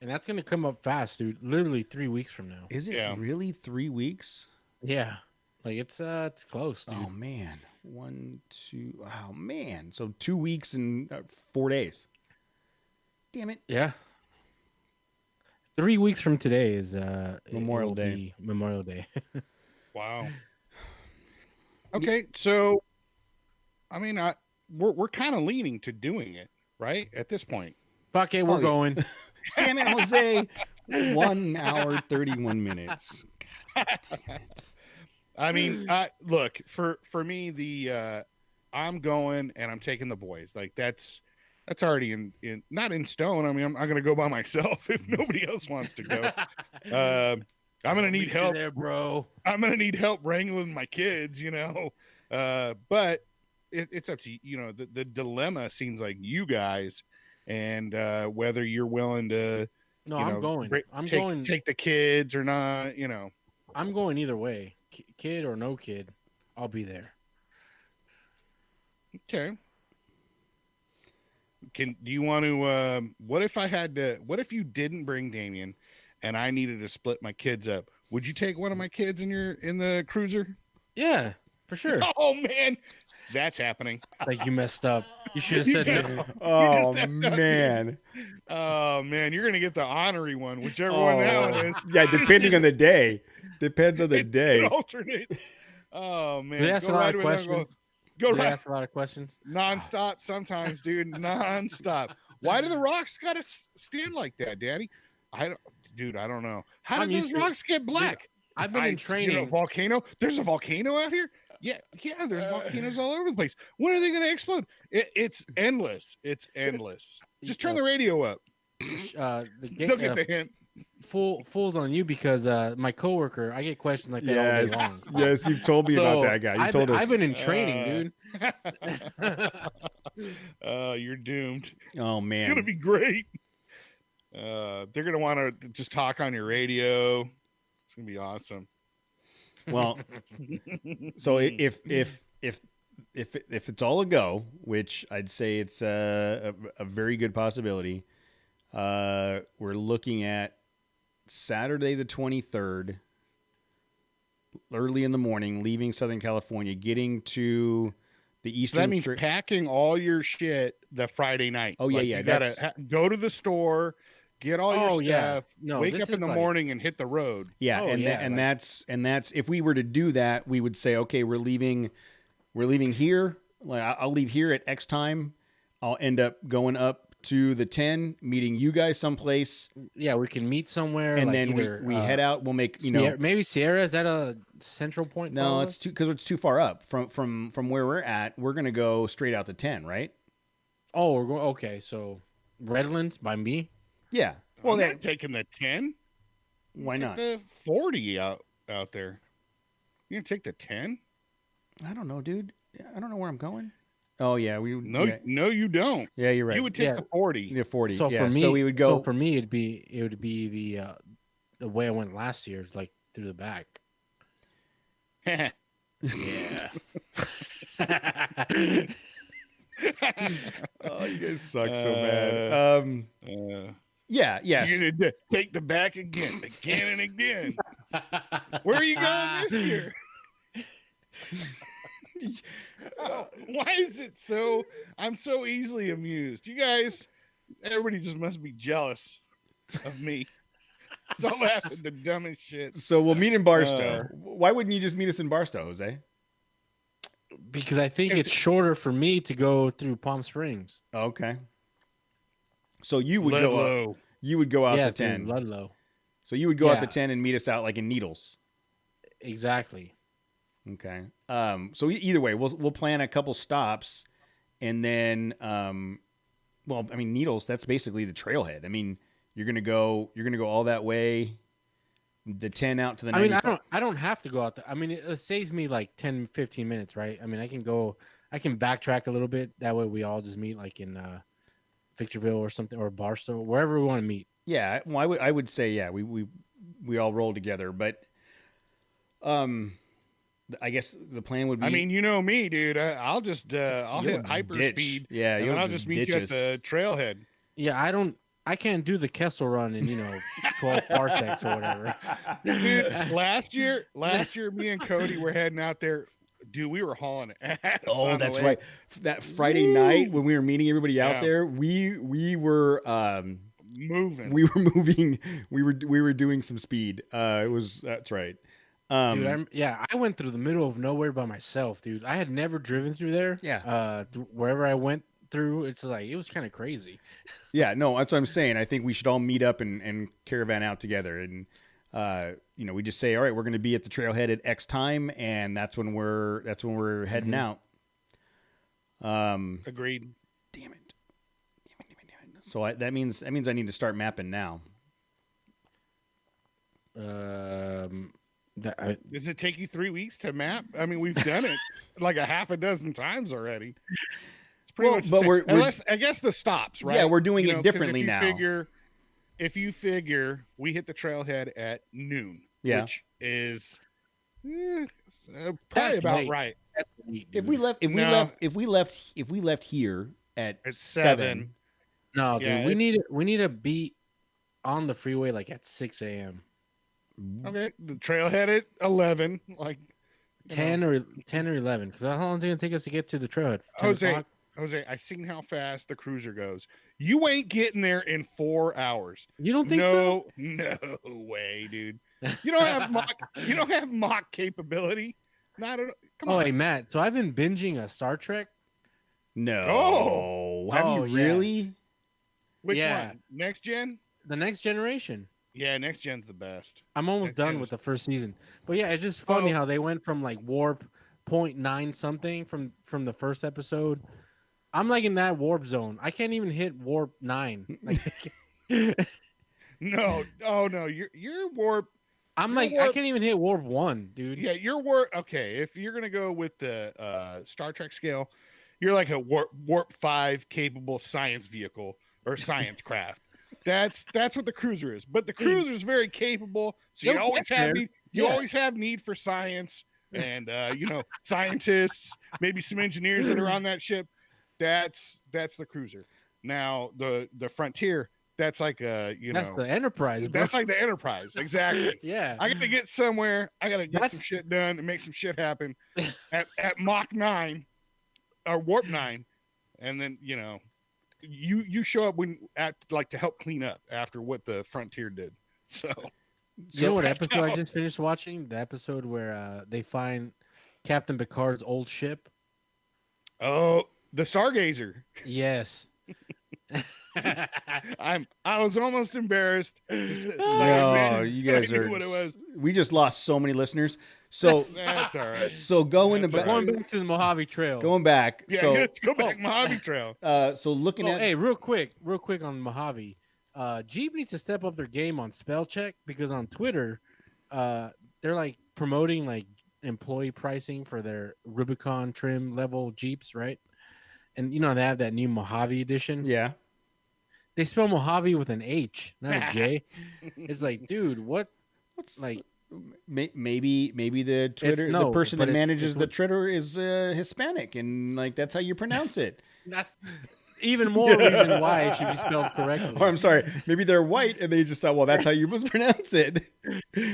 that's going to come up fast, dude. Literally 3 weeks from now. Is it really 3 weeks? Yeah, like it's close, dude. Oh man, 1, 2. Oh man, so 2 weeks and 4 days. Damn it. Yeah. 3 weeks from today is Memorial Day. Memorial Day. Wow. Okay, so I mean, we're kind of leaning to doing it, right? At this point. Fuck it, we're going. Damn it, Jose. 1 hour 31 minutes. God damn it. I mean, look, for me, I'm going and I'm taking the boys. Like that's already in not in stone. I mean, I'm going to go by myself if nobody else wants to go. I'm going to need help there, bro. I'm going to need help wrangling my kids, but it's up to you. The dilemma seems like you guys and whether you're willing to, No, I'm going. Take the kids or not, I'm going either way. Kid or no kid, I'll be there. Okay. Do you want to? What if you didn't bring Damien, and I needed to split my kids up? Would you take one of my kids in the cruiser? Yeah, for sure. Oh man, that's happening. Like you messed up. You should have said no. Oh man. Oh man, you're gonna get the honorary one, whichever one that one is. Yeah, depending on the day. Depends on the day. It alternates. Oh man. They ask a lot of questions. They ask a lot of questions. Nonstop sometimes, dude. Nonstop. Why do the rocks gotta stand like that, Daddy? I don't know. How did those rocks get black? I've been in training. Volcano? There's a volcano out here? Yeah, there's volcanoes all over the place. When are they gonna explode? It's endless. It's endless. Just turn the radio up. They'll get the hint. Fools on you because my coworker, I get questions like that all day long. Yes, you've told me about that guy. You told us. I've been in training, dude. You're doomed. Oh man, it's gonna be great. They're gonna want to just talk on your radio. It's gonna be awesome. Well, so if it's all a go, which I'd say it's a very good possibility, we're looking at Saturday the 23rd, early in the morning, leaving Southern California, getting to the eastern. So that means packing all your shit the Friday night. Oh yeah, You gotta go to the store, get all your stuff. Wake up in the morning and hit the road. Yeah, that's if we were to do that, we would say, okay, we're leaving here. Like I'll leave here at X time. I'll end up going up to the 10, meeting you guys someplace. Yeah, we can meet somewhere, and then we head out. We'll make maybe Sierra. Is that a central point? No, it's too far up from where we're at. We're gonna go straight out to 10, right? Oh, we're going. Okay, so Redlands by me. Yeah. Well, they're taking the 10. Why not? The 40 out there. You gonna take the 10? I don't know, dude. I don't know where I'm going. Oh yeah, no, you don't. Yeah, you're right. You would take the 40. The 40. So yeah, for me, so we would go. So for me, it would be the way I went last year, like through the back. Yeah. Oh, you guys suck so bad. Yeah, yes. You're gonna take the back again and again. Where are you going this year? Why is it so? I'm so easily amused. You guys, everybody just must be jealous of me. So I'm laughing the dumbest shit. So we'll meet in Barstow. Why wouldn't you just meet us in Barstow, Jose? Because I think it's shorter for me to go through Palm Springs. Okay. So you would go out the 10. Ludlow. So you would go out the 10 and meet us out like in Needles. Exactly. Okay. So either way, we'll plan a couple stops, and then well, I mean, Needles, that's basically the trailhead. I mean, you're gonna go all that way, the 10 out to the 95. I mean, I don't have to go out there. I mean, it saves me like 10, 15 minutes, right? I mean, I can backtrack a little bit. That way we all just meet like in Victorville or something, or Barstow, wherever we want to meet. Yeah, well, I would say, yeah, we all roll together, but I guess the plan would be. I mean, you know me, dude. I'll just I'll hit hyperspeed. Yeah, and I'll just meet you at the trailhead. Yeah, I can't do the Kessel run in 12 parsecs or whatever. Dude, last year, me and Cody were heading out there. Dude, we were hauling ass. Oh, that's right. That Friday night when we were meeting everybody out there, we were moving. We were moving. We were doing some speed. That's right. Dude, I went through the middle of nowhere by myself, dude. I had never driven through there. Yeah. Wherever I went through, it's like it was kind of crazy. Yeah, no, that's what I'm saying. I think we should all meet up and caravan out together, and we just say, all right, we're going to be at the trailhead at X time, and that's when we're heading out. Agreed. Damn it. So that means I need to start mapping now. Does it take you 3 weeks to map? I mean, we've done it like a half a dozen times already. It's pretty much. But I guess the stops, right? Yeah, we're doing it differently now. If you figure we hit the trailhead at noon, which is probably about right. If we left here at 7. No, dude, we need to be on the freeway like at 6 a.m. Okay, the trailhead at 11, like 10 or 11. Because how long is it gonna take us to get to the trailhead? Jose, I seen how fast the cruiser goes. You ain't getting there in 4 hours. You don't think so? No way, dude. You don't have mock capability. Not at all. Come on. Hey Matt. So I've been binging a Star Trek. No. Have you really? Which one? Next gen? The Next Generation. Yeah, Next Gen's the best. I'm almost done with the first season. But yeah, it's just funny how they went from like warp 0.9 something from the first episode. I'm like in that warp zone. I can't even hit warp 9. No. Oh no, you're warp. I can't even hit warp 1, dude. Yeah, you're warp. Okay, if you're gonna go with the Star Trek scale, you're like a warp 5 capable science vehicle or science craft. That's what the cruiser is. But the cruiser is very capable, so you always have need for science and scientists, maybe some engineers that are on that ship. That's the cruiser. Now the Frontier, that's like that's the Enterprise. Bro. That's like the Enterprise, exactly. Yeah. I gotta get somewhere. I gotta get some shit done and make some shit happen at Mach 9 or warp 9, and then you show up to help clean up after what the Frontier did. So you know what episode I just finished watching? The episode where they find Captain Picard's old ship. Oh, the Stargazer. Yes. I was almost embarrassed. No, you guys are. What it was. We just lost so many listeners. So that's all right. So going back to the Mojave Trail. Going back. Yeah, so, let's go back Mojave Trail. So looking at. Hey, real quick on Mojave. Jeep needs to step up their game on spell check because on Twitter, they're like promoting like employee pricing for their Rubicon trim level Jeeps, right? And they have that new Mojave edition. Yeah. They spell Mojave with an H, not a J. It's like, dude, what's like maybe the Twitter, the person that manages the Twitter is Hispanic, and like that's how you pronounce it. That's even more reason why it should be spelled correctly. Or I'm sorry, maybe they're white and they just thought, well, that's how you must pronounce it.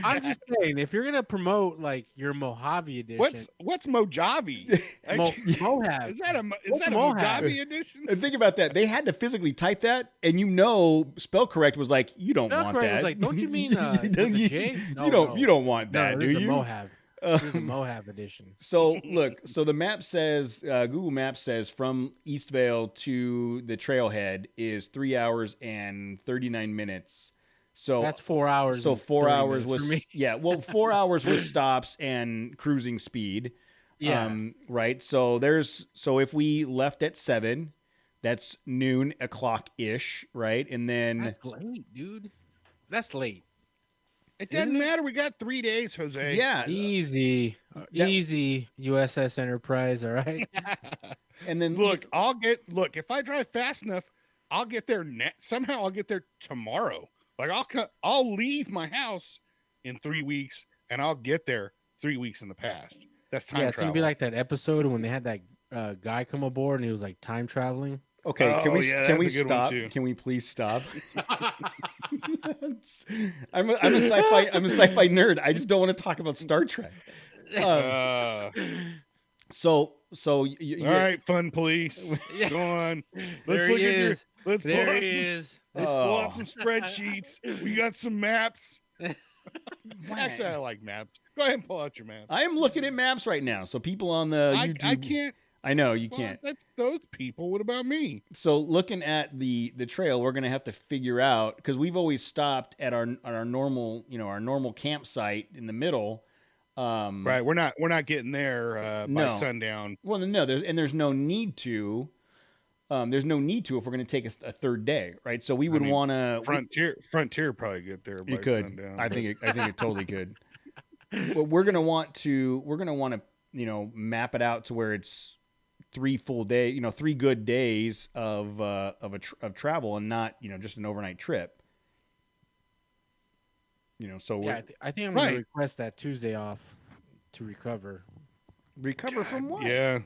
I'm just saying, if you're gonna promote like your Mojave edition, what's Mojave? Mojave. Is that a Mojave edition? And think about that. They had to physically type that, and spell correct was like, you don't want that. Was like, don't you mean you don't want that, do you? Mojave. This is the Mojave edition. So look, the map says Google Maps says from Eastvale to the trailhead is 3 hours and 39 minutes. So that's 4 hours. So 4 hours was 4 hours with stops and cruising speed. Yeah. Right. So if we left at 7, that's noon o'clock ish. Right. And then that's late, dude. That's late. It doesn't matter. We got 3 days, Jose. Yeah. Easy USS Enterprise. All right. And then look, if I drive fast enough, I'll get there somehow I'll get there tomorrow. Like I'll leave my house in 3 weeks and I'll get there 3 weeks in the past. That's time travel. It's gonna be like that episode when they had that guy come aboard and he was like time traveling. Okay, can we stop? Can we please stop? I'm a sci-fi nerd. I just don't want to talk about Star Trek. So all right, fun police. Go on. Let's look at your. Let's pull up some spreadsheets. We got some maps. Actually, I like maps. Go ahead and pull out your maps. I am looking at maps right now. So people on the YouTube, I can't. I know you can't. That's those people. What about me? So looking at the trail, we're gonna have to figure out, because we've always stopped at our normal campsite in the middle. Right, we're not getting there by sundown. Well, no, there's no need to. There's no need to if we're going to take a third day, right? So we would want to Frontier probably get there by sundown. I think it totally could. But we're going to want to map it out to where it's 3 full day, 3 good days of travel, and not just an overnight trip. So I think I'm going to request that Tuesday off to recover. Recover from what? Yeah.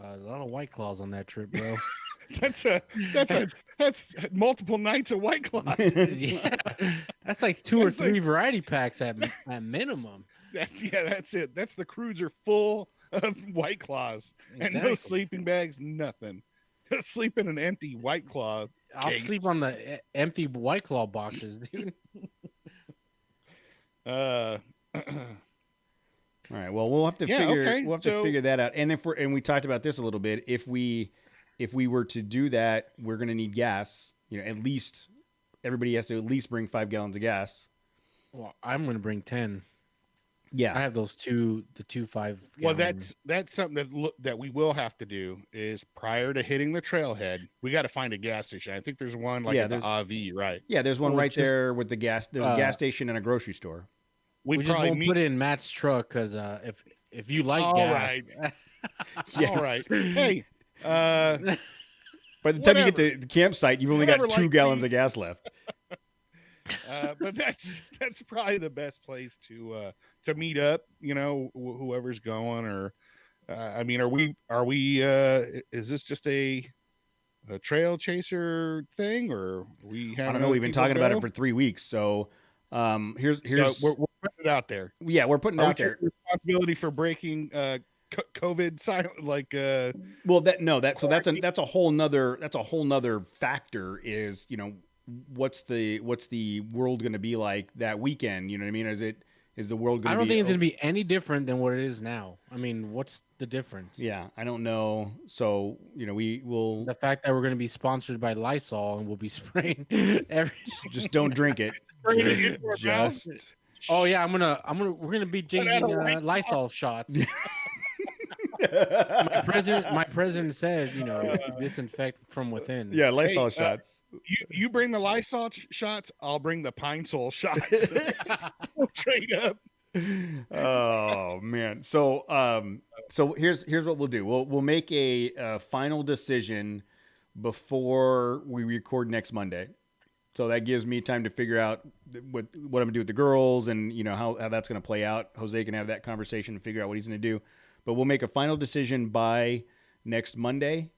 A lot of White Claws on that trip, bro. that's multiple nights of White Claws. Yeah. That's like 2 or 3 variety packs at minimum. That's it. That's the cruiser full of White Claws. Exactly. And no sleeping bags, nothing. Just sleep in an empty White Claw. I'll sleep on the empty White Claw boxes, dude. All right. Well, we'll have to figure that out. And we talked about this a little bit. If we were to do that, we're going to need gas. At least everybody has to at least bring 5 gallons of gas. Well, I'm going to bring 10. Yeah, I have those two 5. Well, that's something that we will have to do is prior to hitting the trailhead, we got to find a gas station. I think there's one at the AV, right? Yeah, there's one there with the gas. There's a gas station and a grocery store. We just won't put it in Matt's truck because if you like gas, right. Yes. All right. Hey, by the time you get to the campsite, you've only got 2 gallons of gas left. But that's probably the best place to meet up. Whoever's going, or are we? Is this just a trail chaser thing, or we? I don't know. We've been talking about it for 3 weeks, so here's we're putting it out there. Yeah, we're putting it out there. Responsibility for breaking COVID silent, that's a whole nother factor is what's the world going to be like that weekend? You know what I mean? Is the world going to be? I don't think it's going to be any different than what it is now. I mean, what's the difference? Yeah, I don't know. So, we will. The fact that we're going to be sponsored by Lysol and we'll be spraying just don't drink it. Just. Oh yeah, we're going to be drinking Lysol shots. My president said, disinfect from within. Yeah, Lysol shots. You bring the Lysol shots, I'll bring the Pine Sol shots. Trade up. Oh man. So here's what we'll do. We'll make a final decision before we record next Monday. So that gives me time to figure out what I'm gonna do with the girls, and how that's gonna play out. Jose can have that conversation and figure out what he's gonna do. But we'll make a final decision by next Monday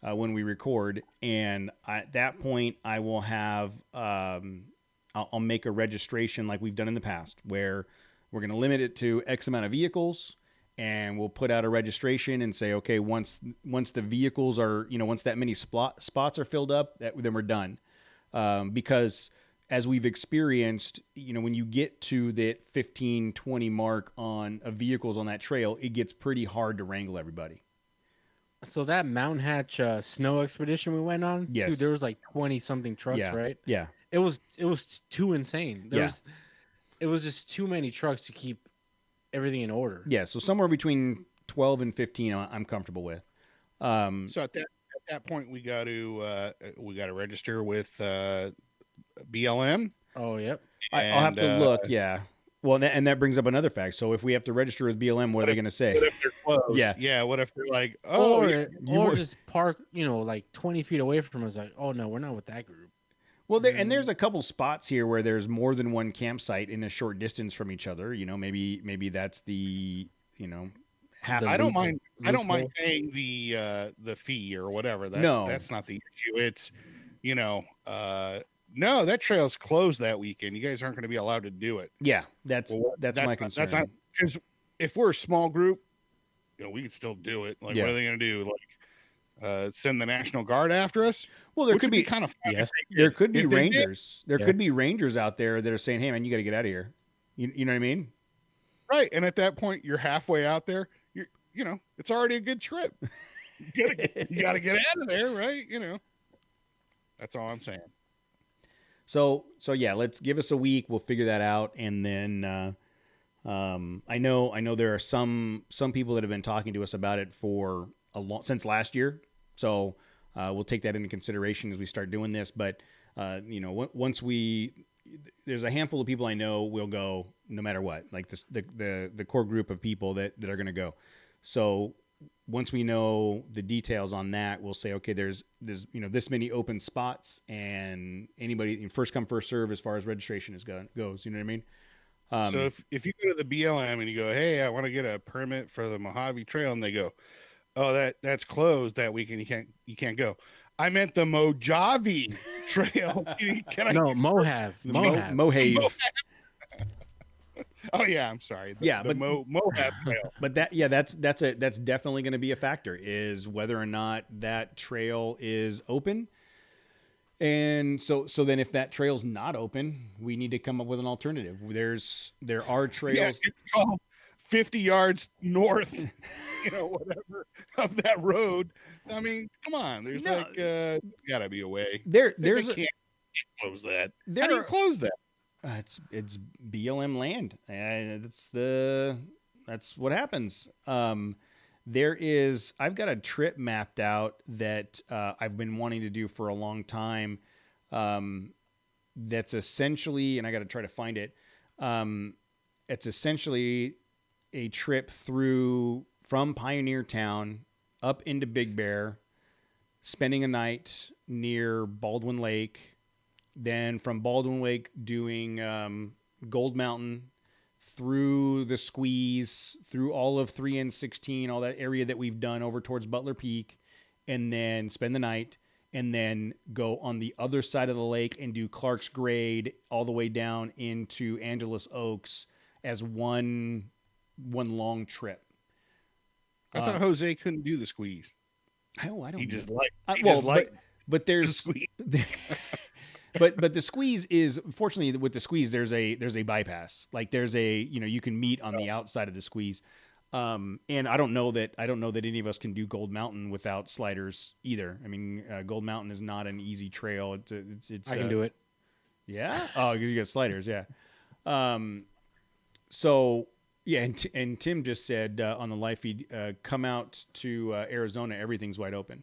when we record, and at that point, I will have I'll make a registration like we've done in the past, where we're going to limit it to X amount of vehicles, and we'll put out a registration and say, okay, once the vehicles are, once that many spots are filled up, then we're done. Because as we've experienced, when you get to the 15, 20 mark on vehicles on that trail, it gets pretty hard to wrangle everybody. So that Mountain Hatch snow expedition we went on, yes, dude, there was like 20 something trucks, right? Yeah. It was too insane. It was just too many trucks to keep everything in order. Yeah, so somewhere between 12 and 15 I'm comfortable with. So at that point we got to register with BLM. Oh, yep. I'll have to look, yeah. Well, and that brings up another fact. So if we have to register with BLM, what are they going to say? What if they're closed? Yeah. What if they're like, or just park, like 20 feet away from us? Like, oh no, we're not with that group. Well, there's a couple spots here where there's more than one campsite in a short distance from each other. Maybe that's the half. I don't mind paying the fee or whatever. That's not the issue. It's no, that trail's closed that weekend. You guys aren't going to be allowed to do it. Yeah, that's my concern. That's not, because if we're a small group, we could still do it. Like, Yeah. What are they going to do? Like, send the National Guard after us? Well, there could be kind of fun. Yes. There could be rangers. There Yes. could be rangers out there that are saying, "Hey, man, you got to get out of here." You know what I mean? Right. And at that point, you're halfway out there. It's already a good trip. You got to get out of there, right? That's all I'm saying. So yeah, let's give us a week. We'll figure that out, and then I know there are some people that have been talking to us about it for since last year. So we'll take that into consideration as we start doing this. But once there's a handful of people I know will go no matter what. Like the core group of people that are going to go. So once we know the details on that, we'll say, okay, there's this many open spots, and anybody first come first serve as far as registration goes. You know what I mean? So if you go to the BLM and you go, hey, I want to get a permit for the Mojave Trail, and they go, oh, that's closed that weekend, you can't go. I meant the Mojave Trail. Mojave. Mojave. Oh yeah, I'm sorry. But Mojave Trail. But that's definitely going to be a factor, is whether or not that trail is open. And so then if that trail's not open, we need to come up with an alternative. There are trails. Yeah, it's called 50 yards north, whatever, of that road. I mean, come on. There's there's got to be a way. They can't close that. How do you close that? It's BLM land, and that's what happens. I've got a trip mapped out that I've been wanting to do for a long time. That's essentially, and I got to try to find it. It's essentially a trip from Pioneer Town up into Big Bear, spending a night near Baldwin Lake. Then from Baldwin Lake doing Gold Mountain, through the Squeeze, through all of 3N16, all that area that we've done over towards Butler Peak, and then spend the night, and then go on the other side of the lake and do Clark's Grade all the way down into Angeles Oaks as one long trip. I thought Jose couldn't do the Squeeze. I don't. He just but there's the Squeeze. But the Squeeze is, fortunately, with the Squeeze there's a bypass. Like there's you can meet on the outside of the Squeeze. And I don't know that any of us can do Gold Mountain without sliders either. I mean, Gold Mountain is not an easy trail. It's I can do it. Yeah. Oh, because you got sliders. Yeah. So yeah, and Tim just said on the live feed, come out to Arizona. Everything's wide open.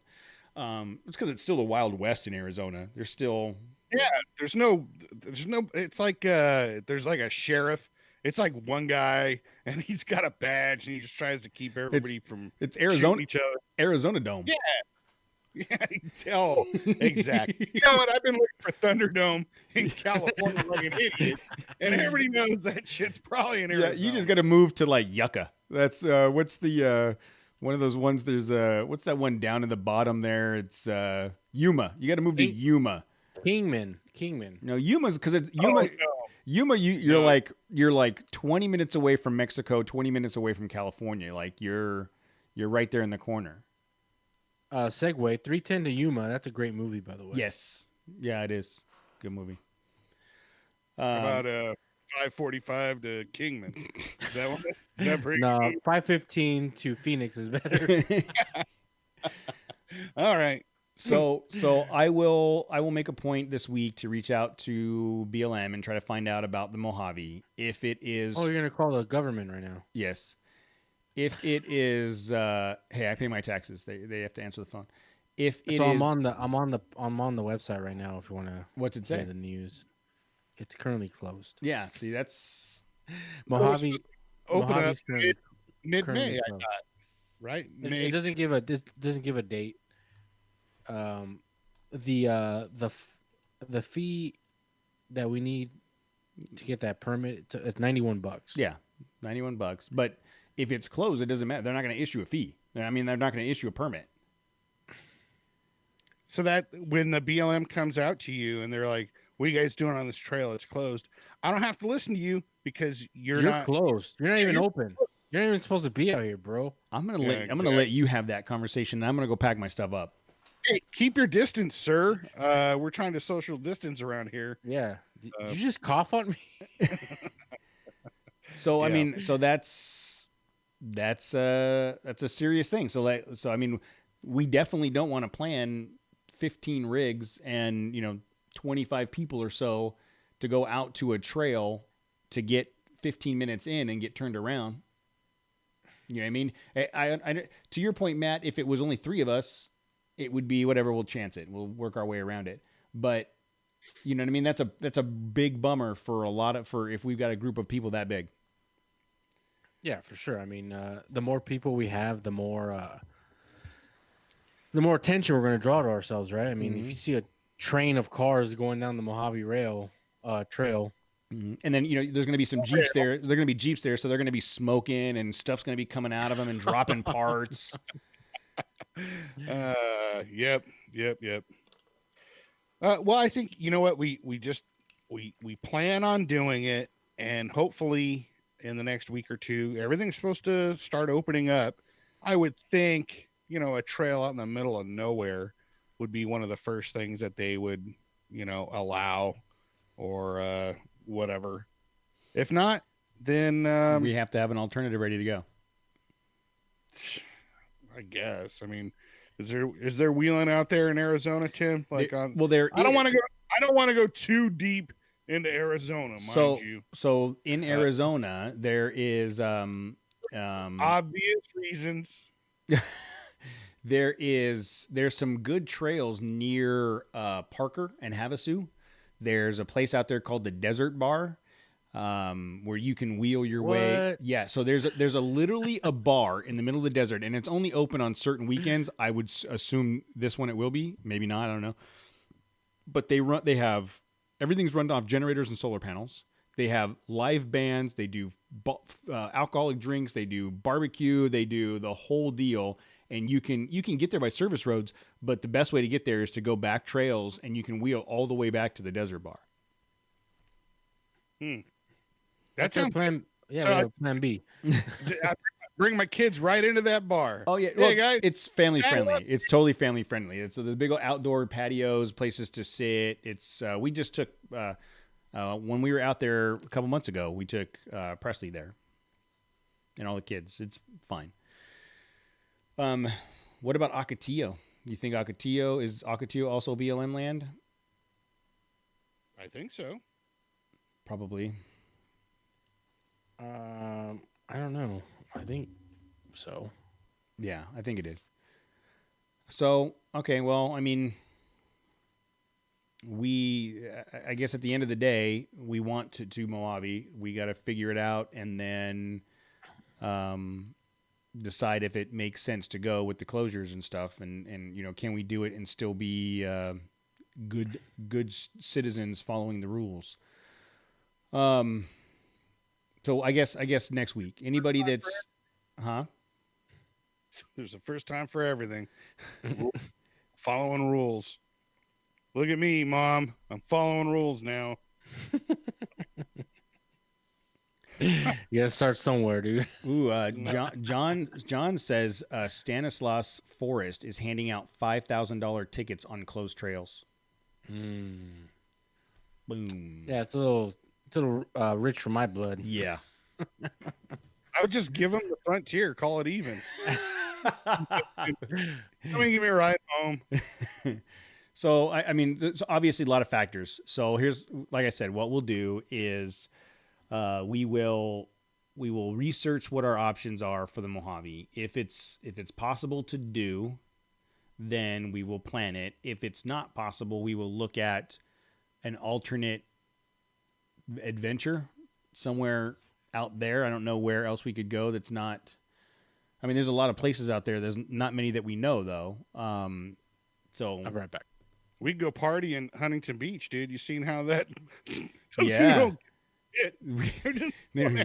It's because it's still the Wild West in Arizona. There's still. Yeah, there's no, it's like, there's like a sheriff. It's like one guy and he's got a badge and he just tries to keep everybody from it's Arizona, shooting each other. Arizona Dome. Yeah. Yeah, tell exactly. You know what? I've been looking for Thunderdome in California like an idiot, and everybody knows that shit's probably in Arizona. Yeah, you just got to move to like Yucca. That's what's the one of those ones? There's what's that one down in the bottom there? It's Yuma. You got to move to Yuma. Kingman. No, Yuma's because it's Oh, Yuma. no. Yuma, you're No. like 20 minutes away from Mexico, 20 minutes away from California. Like you're right there in the corner. Segway 310 to Yuma. That's a great movie, by the way. Yes, yeah, it is. Good movie. How about 545 to Kingman? Is that one? Is that pretty No, good? 515 to Phoenix is better. All right. So I will make a point this week to reach out to BLM and try to find out about the Mojave. If it is, Oh, you're gonna call the government right now? yes. If it is, hey, I pay my taxes. They have to answer the phone. If it So is, I'm on the website right now. If you want to what's it hear say? the news, it's currently closed. Yeah, see, that's Mojave Open up Mojave's currently mid-May, I closed. thought. Right? It doesn't give a date. The fee that we need to get that permit it's $91. yeah, $91. But if it's closed, it doesn't matter. They're not going to issue a fee. I mean, they're not going to issue a permit. So that when the BLM comes out to you and they're like, "What are you guys doing on this trail? It's closed." I don't have to listen to you because you're not closed. You're not even you're open. You're not even supposed to be out here, bro. I'm gonna Yeah, I'm gonna let you have that conversation. And I'm gonna go pack my stuff up. Hey, keep your distance, sir. We're trying to social distance around here. Yeah. Did you just cough on me? So I Yeah. mean, so that's a serious thing. So I mean, we definitely don't want to plan 15 rigs and 25 people or so to go out to a trail to get 15 minutes in and get turned around. You know what I mean? I to your point, Matt, if it was only 3 of us, it would be whatever. We'll chance it. We'll work our way around it. But you know what I mean? That's a big bummer for if we've got a group of people that big. Yeah, for sure. I mean, the more people we have, the more attention we're going to draw to ourselves, right? I mean, if you see a train of cars going down the Mojave trail, And then there's going to be some Jeeps there. There're going to be Jeeps there, so they're going to be smoking and stuff's going to be coming out of them and dropping parts. Yep. Well, I think you know what we plan on doing it, and hopefully in the next week or two, everything's supposed to start opening up. I would think a trail out in the middle of nowhere would be one of the first things that they would allow or whatever. If not, then We have to have an alternative ready to go. I guess. I mean, is there wheeling out there in Arizona, Tim? Like on There. I don't want to go too deep into Arizona, mind you. So in Arizona, there is Obvious reasons. there's some good trails near Parker and Havasu. There's a place out there called the Desert Bar, where you can wheel your way. Yeah, so there's literally a bar in the middle of the desert, and it's only open on certain weekends. I would assume this one it will be, maybe not. I don't know. But they have everything's run off generators and solar panels. They have live bands. They do alcoholic drinks. They do barbecue. They do the whole deal. And you can get there by service roads, but the best way to get there is to go back trails, and you can wheel all the way back to the desert bar. that's our plan. Yeah, So we have plan B. I bring my kids right into that bar. Oh yeah, Hey, guys, it's family saddle friendly. up. It's totally family friendly. So there's big old outdoor patios, places to sit. It's we just took when we were out there a couple months ago, we took Presley there, and all the kids. It's fine. What about Ocotillo? You think Ocotillo also BLM land? I think so. Probably. I don't know. I think so. Yeah, I think it is. So, okay, well, I mean, I guess at the end of the day, we want to Mojave. We got to figure it out, and then decide if it makes sense to go with the closures and stuff, and can we do it and still be good citizens following the rules. So I guess next week, anybody that's There's a first time for everything. Following rules. Look at me, Mom. I'm following rules now. You gotta start somewhere, dude. Ooh, John says Stanislaus Forest is handing out $5,000 tickets on closed trails. Boom. Yeah, it's a little rich for my blood. Yeah. I would just give them the frontier. Call it even. Come and give me a ride home. So, I mean, there's obviously a lot of factors. So here's, like I said, what we'll do is we will research what our options are for the Mojave. If it's possible to do, then we will plan it. If it's not possible, we will look at an alternate adventure somewhere out there. I don't know where else we could go that's not. I mean, there's a lot of places out there. There's not many that we know, though. So I'll be right back. We could go party in Huntington Beach, dude. You seen how that? Yeah. They're just they don't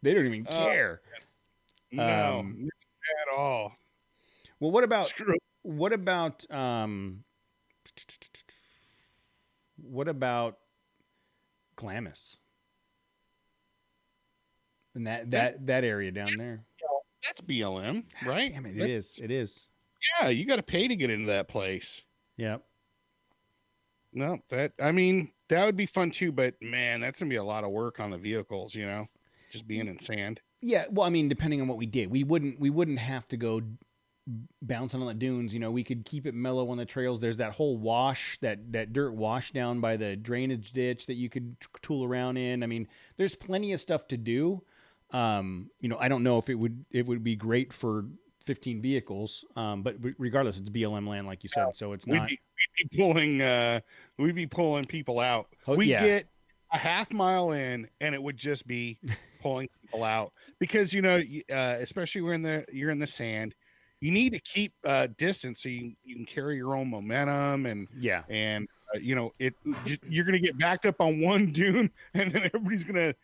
even care. No, at all. Well, what about Screw it. what about Glamis? And that area down there. That's BLM, right? Damn it, it is. Yeah, you got to pay to get into that place. Yep. No, that would be fun too, but man, that's gonna be a lot of work on the vehicles, just being in sand. Yeah, well, I mean, depending on what we did, we wouldn't have to go bouncing on the dunes. We could keep it mellow on the trails. There's that whole wash, that dirt wash down by the drainage ditch that you could tool around in. I mean, there's plenty of stuff to do. I don't know if it would be great for 15 vehicles, but regardless, it's BLM land, like you said, so it's not. We'd be pulling people out. We'd get a half mile in, and it would just be pulling people out because especially when you're in the sand, you need to keep distance so you can carry your own momentum and you're gonna get backed up on one dune, and then everybody's gonna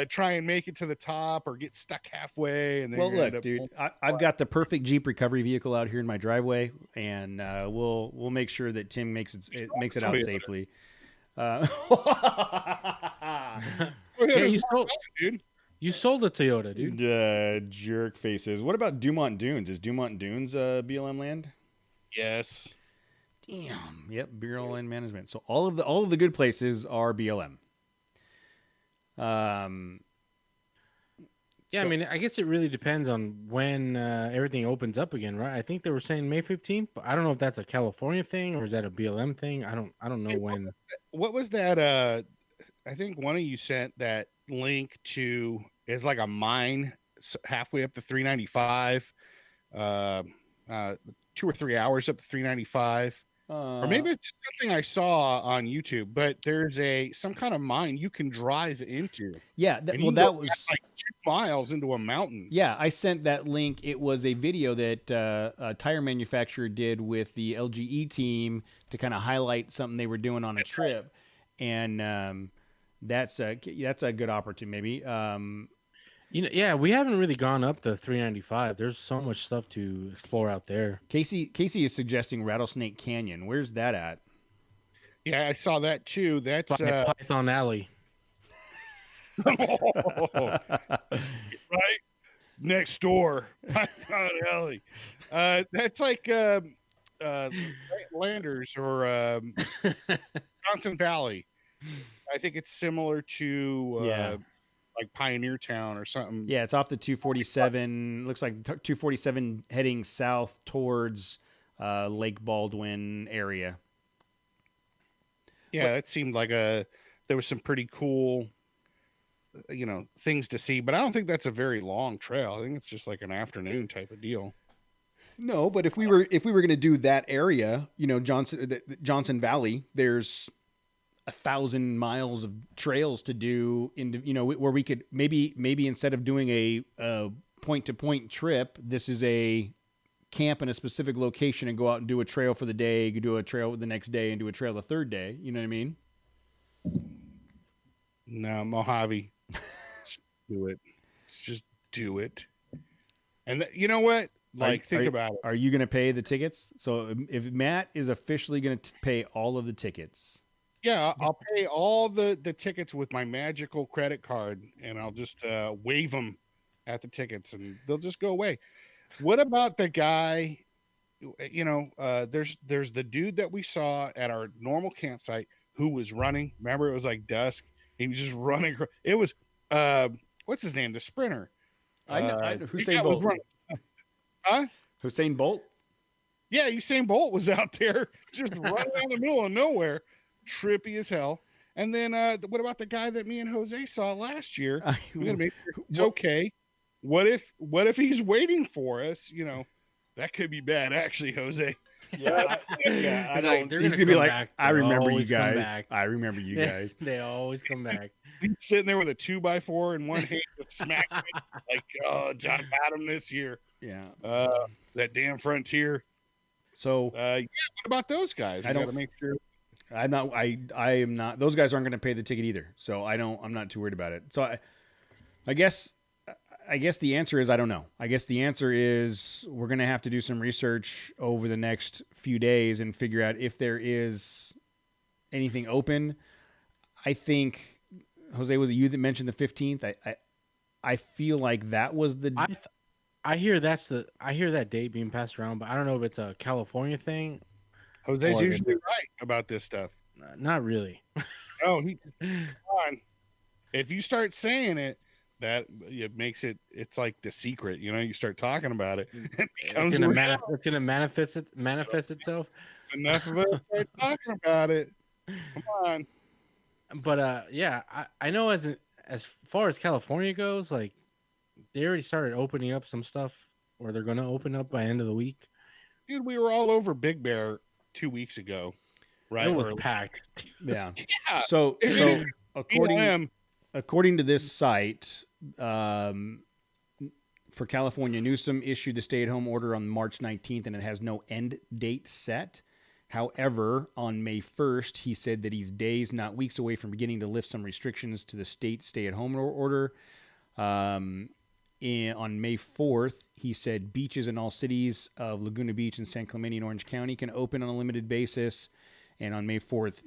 try and make it to the top or get stuck halfway. And then look, dude, I've got the perfect Jeep recovery vehicle out here in my driveway, and we'll make sure that Tim makes it out safely. You sold a Toyota, dude. Jerk faces. What about Dumont Dunes? Is Dumont Dunes BLM land? Yes. Damn. Yep. BLM management. So all of the good places are BLM. I mean, I guess it really depends on when everything opens up again, right? I think they were saying May 15th, but I don't know if that's a California thing or is that a BLM thing. I don't know when. What was that? I think one of you sent that link to is like a mine halfway up to 395, 2 or 3 hours up to 395. Or maybe it's just something I saw on YouTube, but there's some kind of mine you can drive into. Yeah, that was like 2 miles into a mountain. Yeah, I sent that link. It was a video that a tire manufacturer did with the LGE team to kind of highlight something they were doing on a trip, and that's a good opportunity. Maybe. We haven't really gone up the 395. There's so much stuff to explore out there. Casey is suggesting Rattlesnake Canyon. Where's that at? Yeah, I saw that too. That's Python Alley. Right next door, Python Alley. That's like Landers or Johnson Valley. I think it's similar to like Pioneer Town or something. Yeah, it's off the 247. Looks like 247 heading south towards Lake Baldwin area. Yeah, it seemed like there was some pretty cool, things to see. But I don't think that's a very long trail. I think it's just like an afternoon type of deal. No, but if we were going to do that area, Johnson Valley, there's 1,000 miles of trails to do where we could maybe instead of doing a point-to-point trip. This is a camp in a specific location and go out and do a trail for the day, do a trail the next day, and do a trail the third day. You know what I mean? No, Mojave. Do it. Just do it. And you know what? Like, think about it. Are you going to pay the tickets? So if Matt is officially going to pay all of the tickets. Yeah, I'll pay all the tickets with my magical credit card, and I'll just wave them at the tickets, and they'll just go away. What about the guy? You know, there's the dude that we saw at our normal campsite who was running. Remember, it was like dusk. He was just running. It was what's his name? The sprinter. I know Usain Bolt. Huh? Usain Bolt? Yeah, Usain Bolt was out there just running out in the middle of nowhere, trippy as hell. And then what about the guy that me and Jose saw last year? We gotta make sure it's okay. What if he's waiting for us? You know, that could be bad, actually, Jose. Yeah, I don't. He's gonna be like, I remember you guys. I remember you guys. They always come back. He's sitting there with a 2x4 in one hand, just smacking me like, oh, John got him this year. Yeah. That damn Frontier. So yeah, what about those guys? I don't make sure. I'm not. I am not. Those guys aren't going to pay the ticket either. So I'm not too worried about it. So I guess the answer is I don't know. I guess the answer is we're going to have to do some research over the next few days and figure out if there is anything open. I think, Jose, was it you that mentioned the 15th? I feel like that was the. I hear that date being passed around, but I don't know if it's a California thing. Jose's usually right about this stuff. Not really. Oh, come on. If you start saying it, that it makes it's like the secret. You know, you start talking about it. It becomes it's gonna manifest itself. Enough of us start talking about it. Come on. But yeah, I know as far as California goes, like they already started opening up some stuff, or they're gonna open up by end of the week. Dude, we were all over Big Bear 2 weeks ago, right? It was packed. Yeah. Yeah. So according to this site, for California, Newsom issued the stay-at-home order on March 19th, and it has no end date set. However, on May 1st, he said that he's days, not weeks away from beginning to lift some restrictions to the state stay-at-home order. On May 4th, he said beaches in all cities of Laguna Beach and San Clemente in Orange County can open on a limited basis. And on May 4th,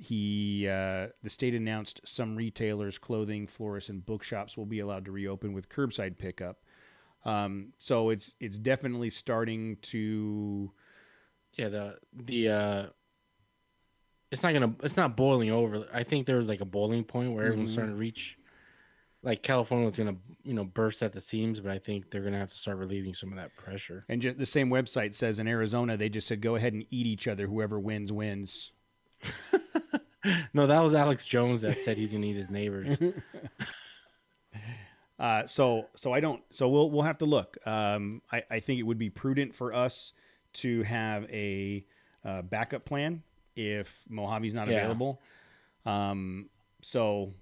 the state announced some retailers, clothing, florists, and bookshops will be allowed to reopen with curbside pickup. So it's definitely starting to. Yeah, it's not boiling over. I think there was like a boiling point where everyone's starting to reach. Like California was gonna, burst at the seams, but I think they're gonna have to start relieving some of that pressure. And the same website says in Arizona, they just said go ahead and eat each other. Whoever wins. No, that was Alex Jones that said he's gonna eat his neighbors. So we'll have to look. I think it would be prudent for us to have a backup plan if Mojave's not available. So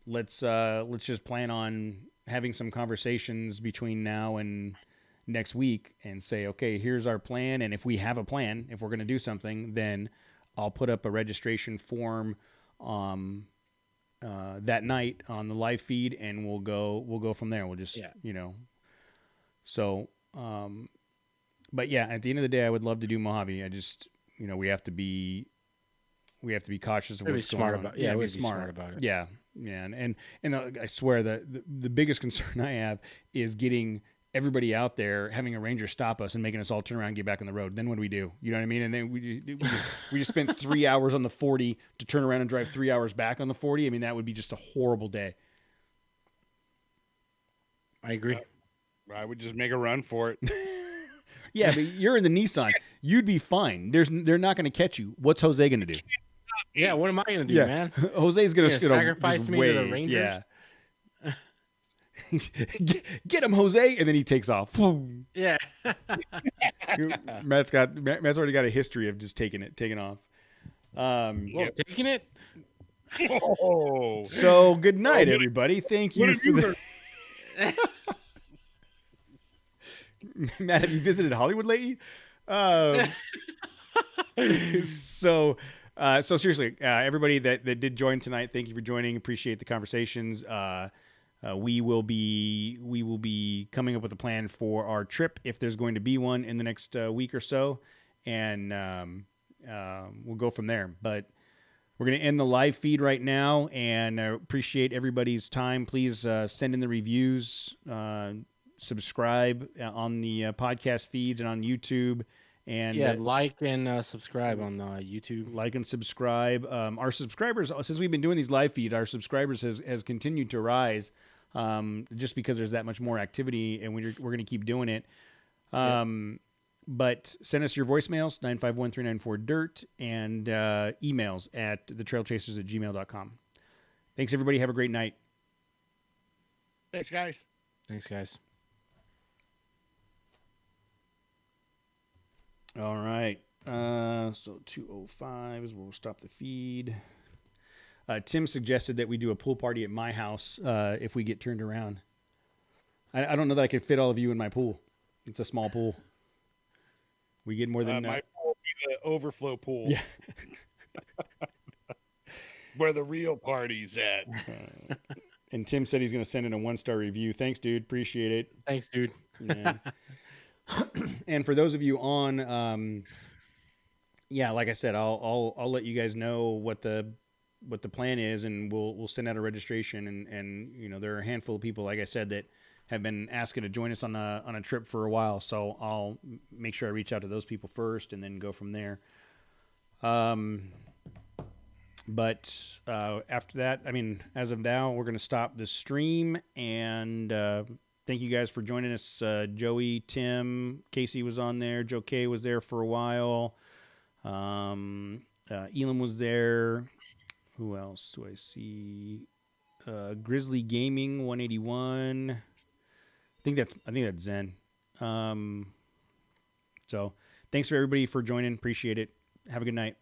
let's just plan on having some conversations between now and next week and say, okay, here's our plan. And if we have a plan, if we're going to do something, then I'll put up a registration form that night on the live feed, and we'll go from there. We'll just, so, but yeah, at the end of the day, I would love to do Mojave. I just, we have to be cautious of what's going on. Yeah, be smart about it. Yeah. Yeah. And I swear that the biggest concern I have is getting everybody out there, having a ranger stop us and making us all turn around and get back on the road. Then what do we do? You know what I mean? And then we just spent 3 hours on the 40 to turn around and drive 3 hours back on the 40. I mean, that would be just a horrible day. I agree. I would just make a run for it. Yeah, but you're in the Nissan. You'd be fine. They're not going to catch you. What's Jose going to do? Yeah, what am I going to do, man? Jose's going to sacrifice me to the Rangers. Yeah. Get him, Jose, and then he takes off. Yeah. Matt's already got a history of just taking off. Taking it. Oh. So good night, everybody. Thank you for Matt, have you visited Hollywood lately? Um, so seriously, everybody that did join tonight, thank you for joining. Appreciate the conversations. We will be coming up with a plan for our trip if there's going to be one in the next week or so, and we'll go from there. But we're going to end the live feed right now, and appreciate everybody's time. Please send in the reviews, subscribe on the podcast feeds and on YouTube. And like and subscribe on YouTube. Like and subscribe. Our subscribers, since we've been doing these live feeds, our subscribers has continued to rise, just because there's that much more activity, and we're going to keep doing it. But send us your voicemails, 951-394-DIRT, and emails at thetrailchasers@gmail.com. Thanks, everybody. Have a great night. Thanks, guys. Thanks, guys. All right. So 2:05 is where we'll stop the feed. Tim suggested that we do a pool party at my house if we get turned around. I don't know that I can fit all of you in my pool. It's a small pool. We get more than... my pool will be the overflow pool. Yeah. Where the real party's at. And Tim said he's going to send in a 1-star review. Thanks, dude. Appreciate it. Thanks, dude. Yeah. And for those of you on, like I said, I'll let you guys know what the plan is, and we'll send out a registration. And you know, there are a handful of people, like I said, that have been asking to join us on a trip for a while. So I'll make sure I reach out to those people first, and then go from there. But after that, I mean, as of now, we're going to stop the stream, and thank you guys for joining us. Joey, Tim, Casey was on there. Joe K was there for a while. Elam was there. Who else do I see? Grizzly Gaming 181. I think that's Zen. So thanks for everybody for joining. Appreciate it. Have a good night.